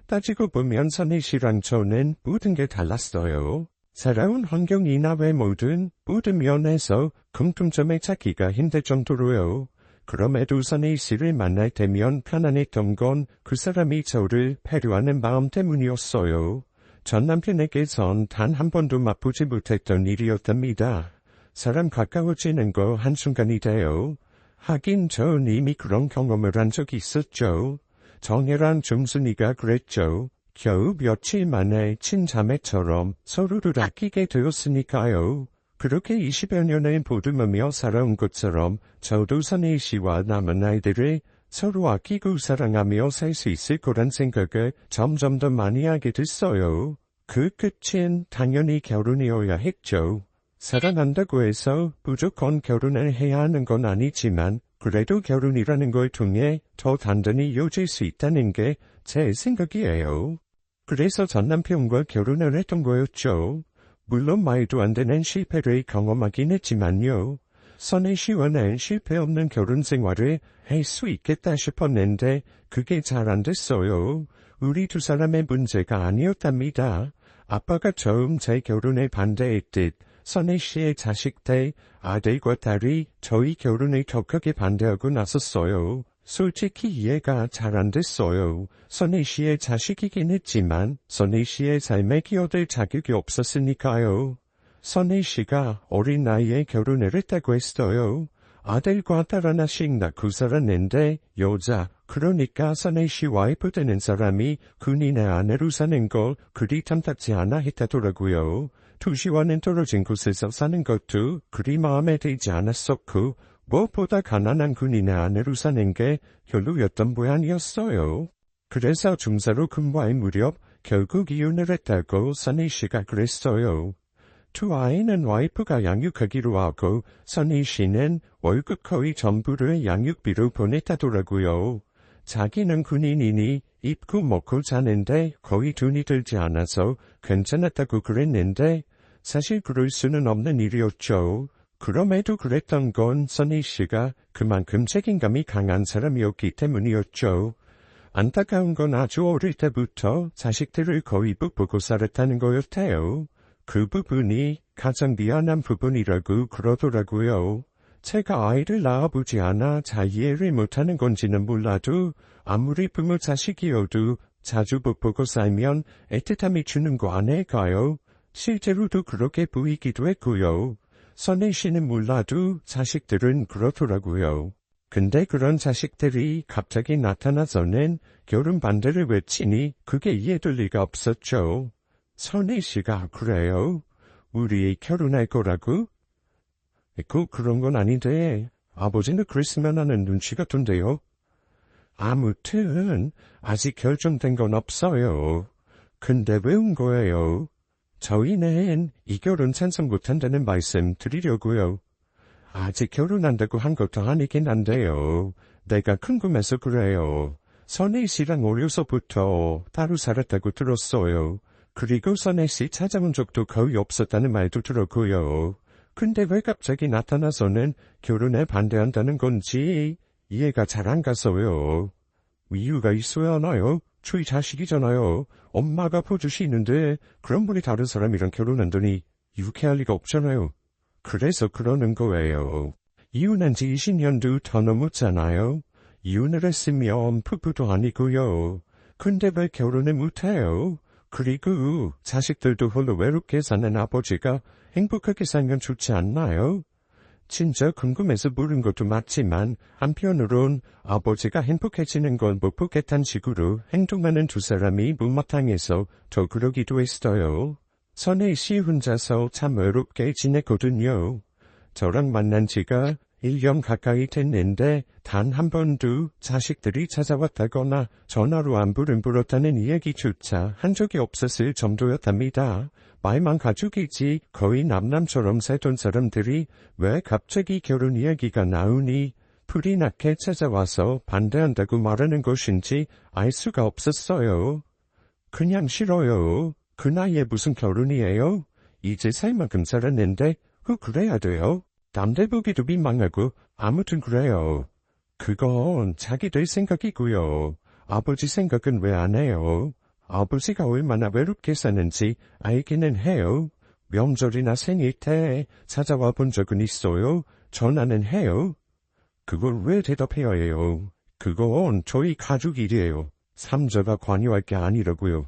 따지고 보면 선희 씨랑 저는 모든 게 달랐어요. 살아온 환경이나 외모든 모든 면에서 공통점을 찾기가 힘들 정도로요. 그럼에도 선희 씨를 만날 때면 편안했던 건 그 사람이 저를 배려하는 마음 때문이었어요. 전 남편에게선 단 한 번도 맛보지 못했던 일이었답니다. 사람 가까워지는 거 한순간이돼요. 하긴 전 이미 그런 경험을 한 적이 있었죠. 정혜랑 정순이가 그랬죠. 겨우 며칠 만에 친자매처럼 서로를 아끼게 되었으니까요. 그렇게 20여 년을 보듬으며 살아온 것처럼 저도 선희 씨와 남은 아이들을 서로 아끼고 사랑하며 살 수 있을 거란 생각을 점점 더 많이 하게 됐어요. 그 끝은 당연히 결혼이어야 했죠. 사랑한다고 해서 무조건 결혼을 해야 하는 건 아니지만 그래도 결혼이라는 걸 통해 더 단단히 이어질 수 있다는 게 제 생각이에요. 그래서 전 남편과 결혼을 했던 거였죠. 물론 말도 안 되는 실패를 경험하긴 했지만요. 선희 씨와는 실패 없는 결혼 생활을 할 수 있겠다 싶었는데 그게 잘 안 됐어요. 우리 두 사람의 문제가 아니었답니다. 아빠가 처음 제 결혼에 반대했듯 선희 씨의 자식들, 아들과 딸이 저희 결혼을 격하게 반대하고 나섰어요. 솔직히 이해가 잘 안 됐어요. 선희 씨의 자식이긴 했지만 선희 씨의 삶에 끼어들 자격이 없었으니까요. 선희 씨가 어린 나이에 결혼을 했다고 했어요. 아들과 딸 하나씩 낳고 살았는데 여자, 그러니까 선희 씨 와이프 되는 사람이 군인의 아내로 사는 걸 그리 탐탁지 않아 했다더라고요. 도시와는 떨어진 곳에서 사는 것도 그리 마음에 들지 않았었고 무엇보다 가난한 군인의 아내로 사는 게 별로였던 모양이었어요. 그래서 중사로 근무할 무렵 결국 이혼을 했다고 선희 씨가 그랬어요. 두 아이는 와이프가 양육하기로 하고 선희 씨는 월급 거의 전부를 양육비로 보냈다더라고요. 자기는 군인이니 입고 먹고 자는데 거의 돈이 들지 않아서 괜찮았다고 그랬는데 사실 그럴 수는 없는 일이었죠. 그럼에도 그랬던 건 선희 씨가 그만큼 책임감이 강한 사람이었기 때문이었죠. 안타까운 건 아주 어릴 때부터 자식들을 거의 못 보고 살았다는 거였대요. 그 부분이 가장 미안한 부분이라고 그러더라고요. 제가 아이를 낳아보지 않아 잘 이해를 못하는 건지는 몰라도 아무리 부모 자식이어도 자주 못 보고 살면 애틋함이 주는 거 아닐까요? 실제로도 그렇게 보이기도 했고요. 선희 씨는 몰라도 자식들은 그렇더라고요. 근데 그런 자식들이 갑자기 나타나서는 결혼 반대를 외치니 그게 이해될 리가 없었죠. 선희 씨가 그래요? 우리 결혼할 거라고? 그런 건 아닌데 아버지는 그랬으면 하는 눈치 같은데요. 아무튼 아직 결정된 건 없어요. 근데 왜 온 거예요? 저희는 이 결혼 찬성 못한다는 말씀 드리려고요. 아직 결혼한다고 한 것도 아니긴 한데요. 내가 궁금해서 그래요. 선희 씨랑 어려서부터 따로 살았다고 들었어요. 그리고 선희 씨 찾아온 적도 거의 없었다는 말도 들었고요. 근데 왜 갑자기 나타나서는 결혼에 반대한다는 건지 이해가 잘 안 가서요. 이유가 있어야 하나요? 저희 자식이잖아요. 엄마가 보주시는데 그런 분이 다른 사람이랑 결혼한다니 유쾌할 리가 없잖아요. 그래서 그러는 거예요. 이혼한 지 20년도 더 넘었잖아요. 이혼을 했으면 부부도 아니고요. 근데 왜 결혼을 못해요? 그리고 자식들도 홀로 외롭게 사는 아버지가 행복하게 살면 좋지 않나요? 진짜 궁금해서 물은 것도 맞지만 한편으론 아버지가 행복해지는 건 못 보겠다는 식으로 행동하는 두 사람이 못마땅해서 더 그러기도 했어요. 선희 씨 혼자서 참 외롭게 지냈거든요. 저랑 만난 지가 1년 가까이 됐는데 단 한 번도 자식들이 찾아왔다거나 전화로 안부를 물었다는 이야기조차 한 적이 없었을 정도였답니다. 말만 가족이지 거의 남남처럼 살던 사람들이 왜 갑자기 결혼 이야기가 나오니 불이 나게 찾아와서 반대한다고 말하는 것인지 알 수가 없었어요. 그냥 싫어요. 그 나이에 무슨 결혼이에요? 이제 살 만큼 살았는데 그래야 돼요. 남들 보기도 민망하고 아무튼 그래요. 그건 자기들 생각이고요. 아버지 생각은 왜 안 해요? 아버지가 얼마나 외롭게 사는지 알기는 해요. 명절이나 생일 때 찾아와 본 적은 있어요. 전화는 해요. 그걸 왜 대답해야 해요? 그건 저희 가족 일이에요. 삼자가 관여할 게 아니라고요.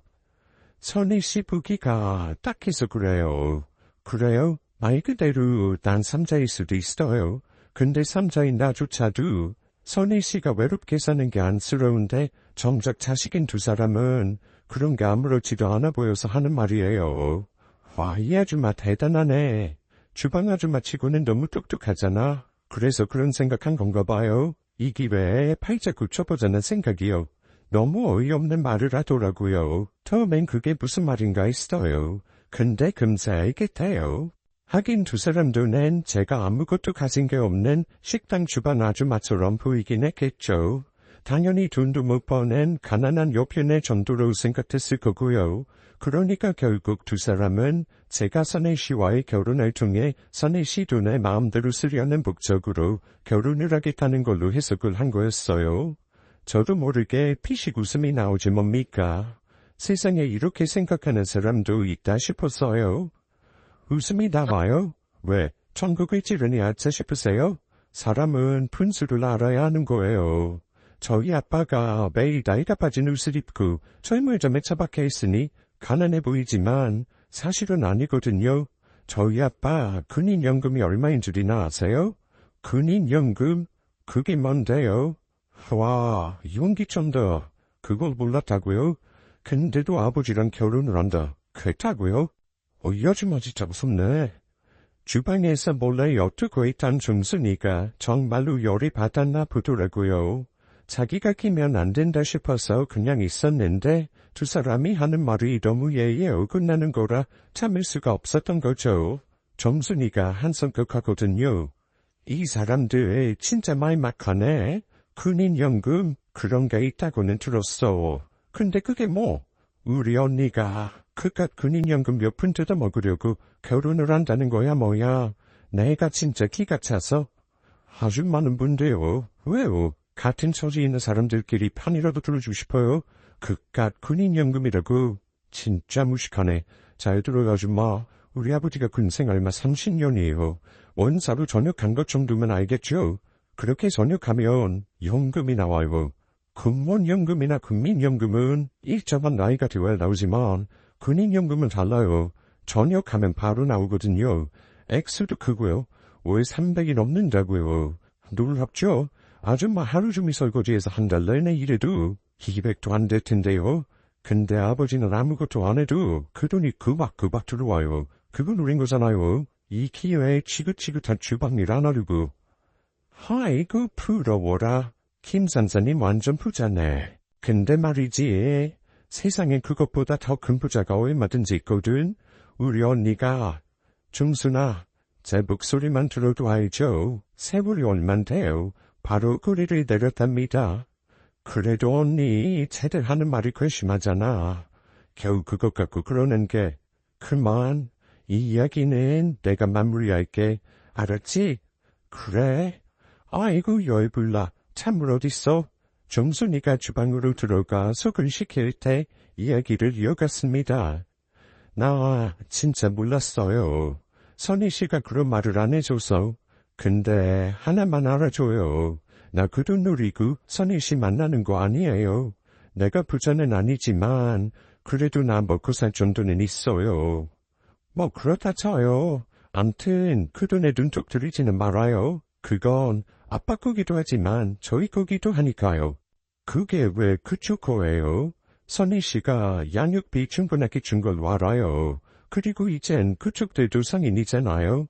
선희 씨 보기가 딱해서 그래요. 그래요? 말 그대로 난 삼자일 수도 있어요. 근데 삼자인 나조차도 선희 씨가 외롭게 사는 게 안쓰러운데 정작 자식인 두 사람은 그런 게 아무렇지도 않아 보여서 하는 말이에요. 와, 이 아줌마 대단하네. 주방 아줌마 치고는 너무 똑똑하잖아. 그래서 그런 생각한 건가 봐요. 이 기회에 팔자 고쳐보자는 생각이요. 너무 어이없는 말을 하더라고요. 처음엔 그게 무슨 말인가 했어요. 근데 금세 알겠대요. 하긴 두 사람 눈엔 제가 아무것도 가진 게 없는 식당 주방 아줌마처럼 보이긴 했겠죠. 당연히 돈도 못 버는 가난한 여편의 정도로 생각했을 거고요. 그러니까 결국 두 사람은 제가 선혜 씨와의 결혼을 통해 선혜 씨 돈을 마음대로 쓰려는 목적으로 결혼을 하겠다는 걸로 해석을 한 거였어요. 저도 모르게 피식 웃음이 나오지 뭡니까? 세상에 이렇게 생각하는 사람도 있다 싶었어요. 웃음이 나와요? 왜? 천국의 지른이 아차 싶으세요? 사람은 분수를 알아야 하는 거예요. 저희 아빠가 매일 나이가 빠진 옷을 입고 철물점에 처박혀 있으니 가난해 보이지만 사실은 아니거든요. 저희 아빠 군인연금이 얼마인 줄이나 아세요? 군인연금? 그게 뭔데요? 와, 용기천다. 그걸 몰랐다고요? 근데도 아버지랑 결혼을 한다. 그랬다고요? 이 아줌마 진짜 무섭네. 주방에서 몰래 엿듣고 있던 정순이가 정말로 열이 받았나 보더라고요. 자기가 끼면 안 된다 싶어서 그냥 있었는데 두 사람이 하는 말이 너무 예의에 어긋나는 거라 참을 수가 없었던 거죠. 정순이가 한성격하거든요. 이 사람들 진짜 말막하네. 군인연금 그런 게 있다고는 들었어. 근데 그게 뭐? 우리 언니가 그깟 군인연금 몇 푼 뜯어먹으려고 결혼을 한다는 거야 뭐야. 내가 진짜 기가 차서. 아주 많은 분데요. 왜요? 같은 처지에 있는 사람들끼리 편이라도 들어주고 싶어요. 그깟 군인연금이라고. 진짜 무식하네. 잘 들어 아줌마. 우리 아버지가 군생 얼마 30년이에요. 원사로 전역한 것 정도면 알겠죠? 그렇게 전역하면 연금이 나와요. 군무원연금이나 국민연금은 일정한 나이가 되어야 나오지만 군인연금은 달라요. 전역하면 바로 나오거든요. 액수도 크고요. 월 300이 넘는다고요. 놀랍죠? 아줌마 하루 종일 설거지해서 한 달 내내 일해도 200도 안 될 텐데요. 근데 아버지는 아무것도 안 해도 그 돈이 그박 들어와요. 그거 노린 거잖아요. 이 기회에 지긋지긋한 주방일 안 하려고. 아이고 부러워라. 김 선생님 완전 부자네. 근데 말이지, 세상에 그것보다 더 큰 부자가 얼마든지 있거든. 우리 언니가. 중순아, 제 목소리만 들어도 알죠? 세월이 얼만데요. 바로 꼬리를 내렸답니다. 그래도 언니 쟤들 하는 말이 괘씸하잖아. 겨우 그것 갖고 그러는 게. 그만, 이 이야기는 내가 마무리할게. 알았지? 그래. 아이고 열불나. 찬물 어딨어? 정순이가 주방으로 들어가 속을 식힐 때 이야기를 이어갔습니다. 나 진짜 몰랐어요. 선희 씨가 그런 말을 안 해줘서. 근데 하나만 알아줘요. 나 그 돈 누리고 선희 씨 만나는 거 아니에요. 내가 부자는 아니지만 그래도 나 먹고 살 정도는 있어요. 뭐 그렇다 쳐요. 암튼 그 돈에 눈독 들이지는 말아요. 그건 아빠 거기도 하지만 저희 거기도 하니까요. 그게 왜 그쪽 거예요? 선희 씨가 양육비 충분하게 준 걸 알아요. 그리고 이젠 그쪽들도 성인이잖아요.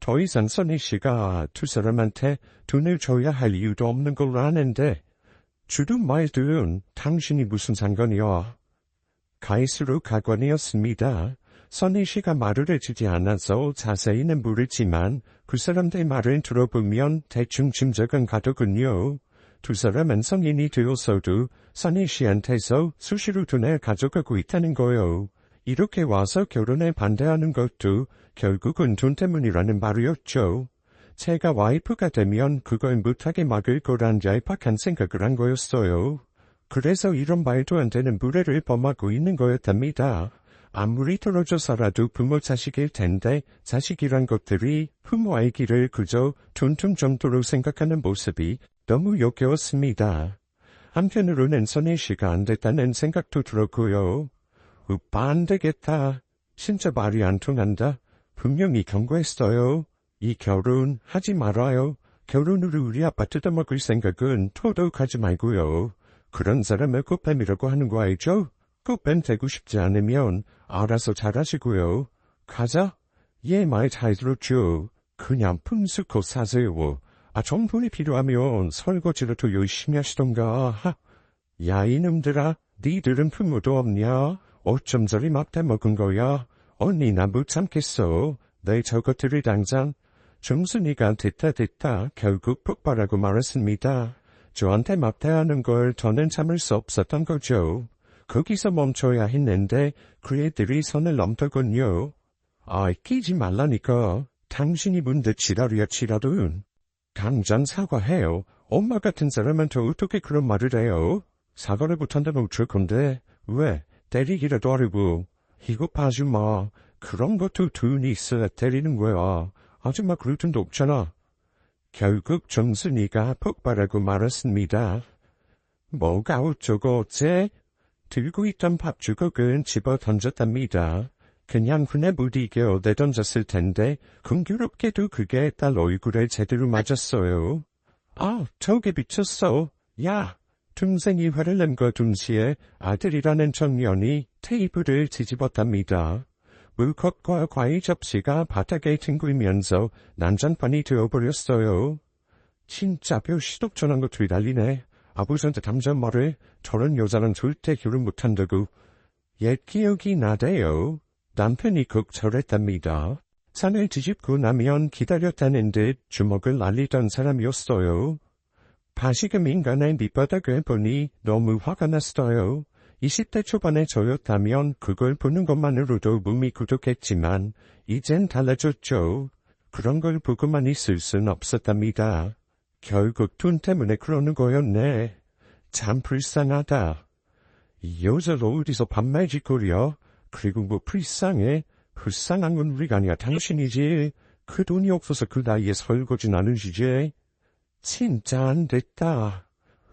더 이상 선희 씨가 두 사람한테 돈을 줘야 할 이유도 없는 걸로 아는데 주든 말든 당신이 무슨 상관이야. 갈수록 가관이었습니다. 선희 씨가 말을 해주지 않아서 자세히는 모르지만 그 사람들 말을 들어보면 대충 짐작은 가더군요. 두 사람은 성인이 되어서도 선희 씨한테서 수시로 돈을 가져가고 있다는 거요. 이렇게 와서 결혼에 반대하는 것도 결국은 돈 때문이라는 말이었죠. 제가 와이프가 되면 그걸 못하게 막을 거란 얄팍한 생각을 한 거였어요. 그래서 이런 말도 안 되는 무례를 범하고 있는 거였답니다. 아무리 떨어져서라도 부모 자식일 텐데 자식이란 것들이 부모 아이기를 그저 둔퉁 정도로 생각하는 모습이 너무 역겨웠습니다. 한편으로는 선희 씨가 안 됐다는 생각도 들었고요. 오빠 안 되겠다. 진짜 말이 안 통한다. 분명히 경고했어요. 이 결혼 하지 말아요. 결혼으로 우리 아빠 뜯어먹을 생각은 더더욱 하지 말고요. 그런 사람을 꽃뱀이라고 하는 거 알죠? 꽃뱀 되고 싶지 않으면 알아서 잘하시고요. 가자. 얘 말 잘 들었죠. 그냥 품수코 사세요. 좀 돈이 필요하면 설거지라도 열심히 하시던가. 야, 이놈들아, 니들은 부모도 없냐? 어쩜 저리 막대 먹은 거야? 언니 나 못 참겠어. 내 저것들을 당장. 정순이가 됐다 결국 폭발하고 말았습니다. 저한테 막대하는 걸 저는 참을 수 없었던 거죠. 거기서 멈춰야 했는데 그 애들이 선을 넘더군요. 끼지 말라니까. 당신이 뭔데 지랄이야 지랄은. 당장 사과해요. 엄마 같은 사람한테 어떻게 그런 말을 해요? 사과를 못한다면 어쩔 건데. 왜? 때리기라도 하려고. 이거 아줌마. 그런 것도 돈이 있어야 때리는 거야. 아줌마 그럴 돈도 없잖아. 결국 정순이가 폭발하고 말았습니다. 뭐가 어쩌고 어째? 들고 있던 밥주걱은 집어 던졌답니다. 그냥 흔해 못 이겨 내던졌을 텐데 공교롭게도 그게 딸 얼굴에 제대로 맞았어요. 저게 미쳤어. 야, 동생이 화를 낸과 동시에 아들이라는 청년이 테이블을 뒤집었답니다. 물컵과 과일 접시가 바닥에 튕기면서 난장판이 되어버렸어요. 진짜 별 시덥잖은 것들이 난리네. 아버지한테 담장 말을 저런 여자는 절대 결혼 못한다고. 옛 기억이 나대요. 남편이 걱정했답니다. 산을 뒤집고 나면 기다렸다는 듯 주먹을 날리던 사람이었어요. 다시금 인간의 밑바닥을 보니 너무 화가 났어요. 20대 초반의 저였다면 그걸 보는 것만으로도 몸이 굳었겠지만 이젠 달라졌죠. 그런 걸 보고만 있을 순 없었답니다. 결국 돈 때문에 그러는 거였네. 참 불쌍하다. 이 여자를 어디서 반말짓거려? 그리고 뭐 불쌍해? 불쌍한 건 우리가 아니야 당신이지. 그 돈이 없어서 그 나이에 설거지 나누시지. 진짜 안 됐다.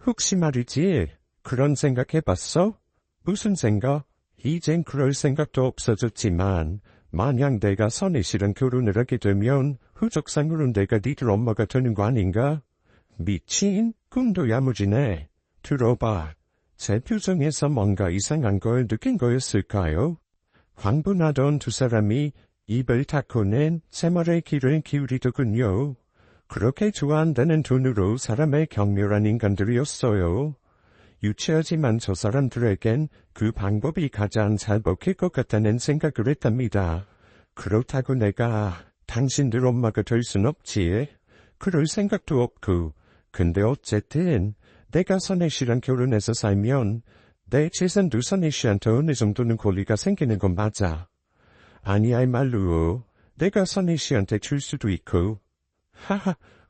혹시 말이지 그런 생각해봤어? 무슨 생각? 이젠 그럴 생각도 없어졌지만 만약 내가 선희 씨랑 결혼을 하게 되면 후적상으로 내가 니들 엄마가 되는 거 아닌가? 미친? 꿈도 야무지네. 들어봐. 제 표정에서 뭔가 이상한 걸 느낀 거였을까요? 황분하던 두 사람이 입을 닫고는 새말의 귀를 기울이더군요. 그렇게 좋아한다는 돈으로 사람의 격렬한 인간들이었어요. 유치하지만 저 사람들에겐 그 방법이 가장 잘 먹힐 것 같다는 생각을 했답니다. 그렇다고 내가 당신들 엄마가 될 순 없지. 그럴 생각도 없고. 근데 어쨌든 내가 선혜 씨랑 결혼해서 살면 내 재산도 선혜 씨한테 어느 정도는 권리가 생기는 건 맞아. 아니야말로 내가 선혜 씨한테 줄 수도 있고.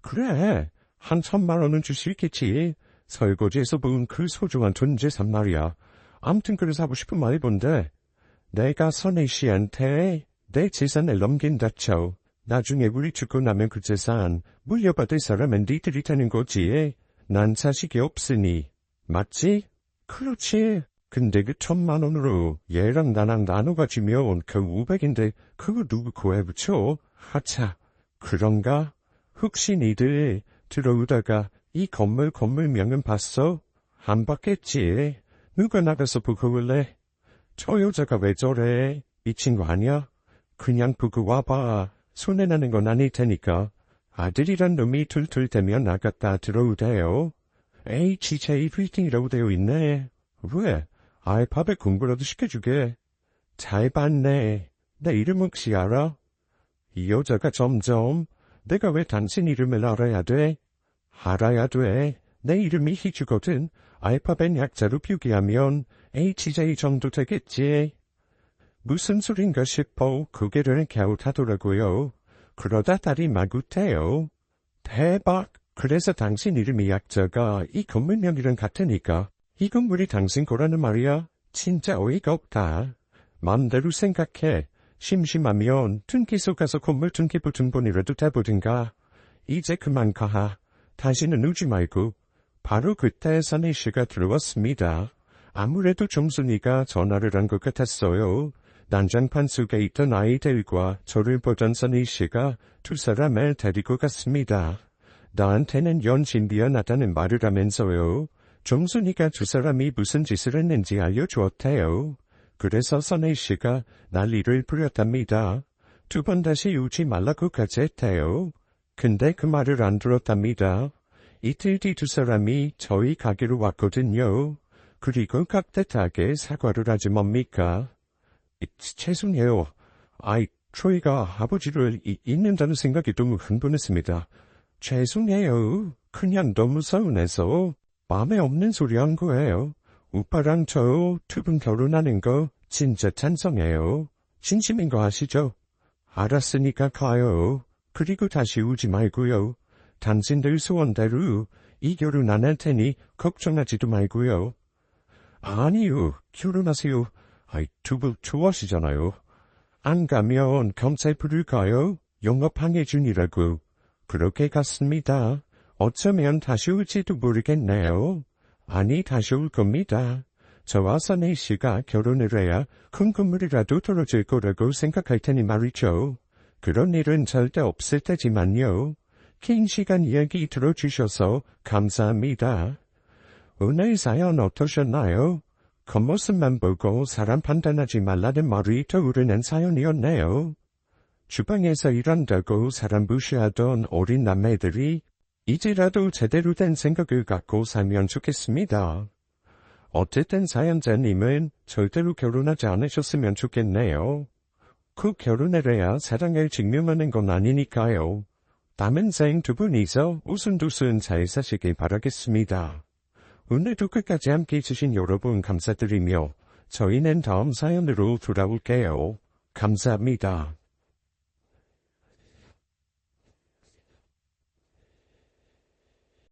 그래. 한 1,000만 원은 줄 수 있겠지. 설거지에서 모은 그 소중한 돈 재산 말이야. 암튼 그래서 하고 싶은 말이 뭔데? 내가 선혜 씨한테 내 재산을 넘긴다 쳐. 나중에 우리 죽고 나면 그 재산 물려받을 사람은 니들이 되는 거지. 난 자식이 없으니. 맞지? 그렇지. 근데 그 1,000만 원으로 얘랑 나랑 나눠가지면 그 500인데 그거 누구 코에 붙여? 하차. 그런가? 혹시 니들 들어오다가 이 건물명은 봤어? 안 봤겠지. 누가 나가서 보고 올래? 저 여자가 왜 저래? 미친 거 아니야? 그냥 보고 와봐. 손해나는 건 아닐 테니까. 아들이란 놈이 툴툴대며 나갔다 들어오대요. 에이, 진짜 이 빌딩이라고 되어 있네. 왜? 알파벳 공부라도 시켜주게. 잘 봤네. 내 이름 혹시 알아? 이 여자가 점점 내가 왜 당신 이름을 알아야 돼? 알아야 돼. 내 이름이 희주거든. 알파벳 약자로 표기하면 HJ 정도 되겠지. 무슨 소린가 싶어 고개를 갸웃하더라고요. 그러다 딸이 마구태요. 대박. 그래서 당신 이름이 약자가 이 건물명이랑 같으니까 이 건물이 당신 거라는 말이야. 진짜 어이가 없다. 맘대로 생각해. 심심하면 둔기소 가서 건물 둔기부 등본이라도 대보든가. 이제 그만 가. 다시는 울지 말고. 바로 그때 선희 씨가 들어왔습니다. 아무래도 정순이가 전화를 한 것 같았어요. 난장판 속에 있던 아이들과 저를 보던 선희 씨가 두 사람을 데리고 갔습니다. 나한테는 연신 미안하다는 말을 하면서요. 정순이가 두 사람이 무슨 짓을 했는지 알려주었대요. 그래서 선희 씨가 난리를 부렸답니다. 두 번 다시 오지 말라고까지 했대요. 근데 그 말을 안 들었답니다. 이틀 뒤 두 사람이 저희 가게로 왔거든요. 그리고 깍듯하게 사과를 하지 뭡니까? 죄송해요. 트로이가 아버지를 잊는다는 생각이 너무 흥분했습니다. 죄송해요. 그냥 너무 서운해서 마음에 없는 소리 한 거예요. 오빠랑 저 두 분 결혼하는 거 진짜 찬성해요. 진심인 거 아시죠? 알았으니까 가요. 그리고 다시 오지 말고요. 당신들 소원대로 이 결혼 안 할 테니 걱정하지도 말고요. 아니요. 결혼하세요. 두 분 좋아하시잖아요. 안 가면 검찰 부를까요? 영업항해 중이라고. 그렇게 갔습니다. 어쩌면 다시 올지도 모르겠네요. 아니 다시 올 겁니다. 저와 선혜 씨가 결혼을 해야 큰 건물이라도 떨어질 거라고 생각할 테니 말이죠. 그런 일은 절대 없을 테지만요. 긴 시간 이야기 들어주셔서 감사합니다. 오늘 사연 어떠셨나요? 겉모습만 보고 사람 판단하지 말라는 말이 떠오르는 사연이었네요. 주방에서 일한다고 사람 무시하던 어린 남매들이 이제라도 제대로 된 생각을 갖고 살면 좋겠습니다. 어쨌든 사연자님은 절대로 결혼하지 않으셨으면 좋겠네요. 그 결혼을 해야 사랑을 증명하는 건 아니니까요. 남은 생 두 분이서 우순두순 잘 사시길 바라겠습니다. 오늘도 끝까지 함께 해주신 여러분 감사드리며 저희는 다음 사연으로 돌아올게요. 감사합니다.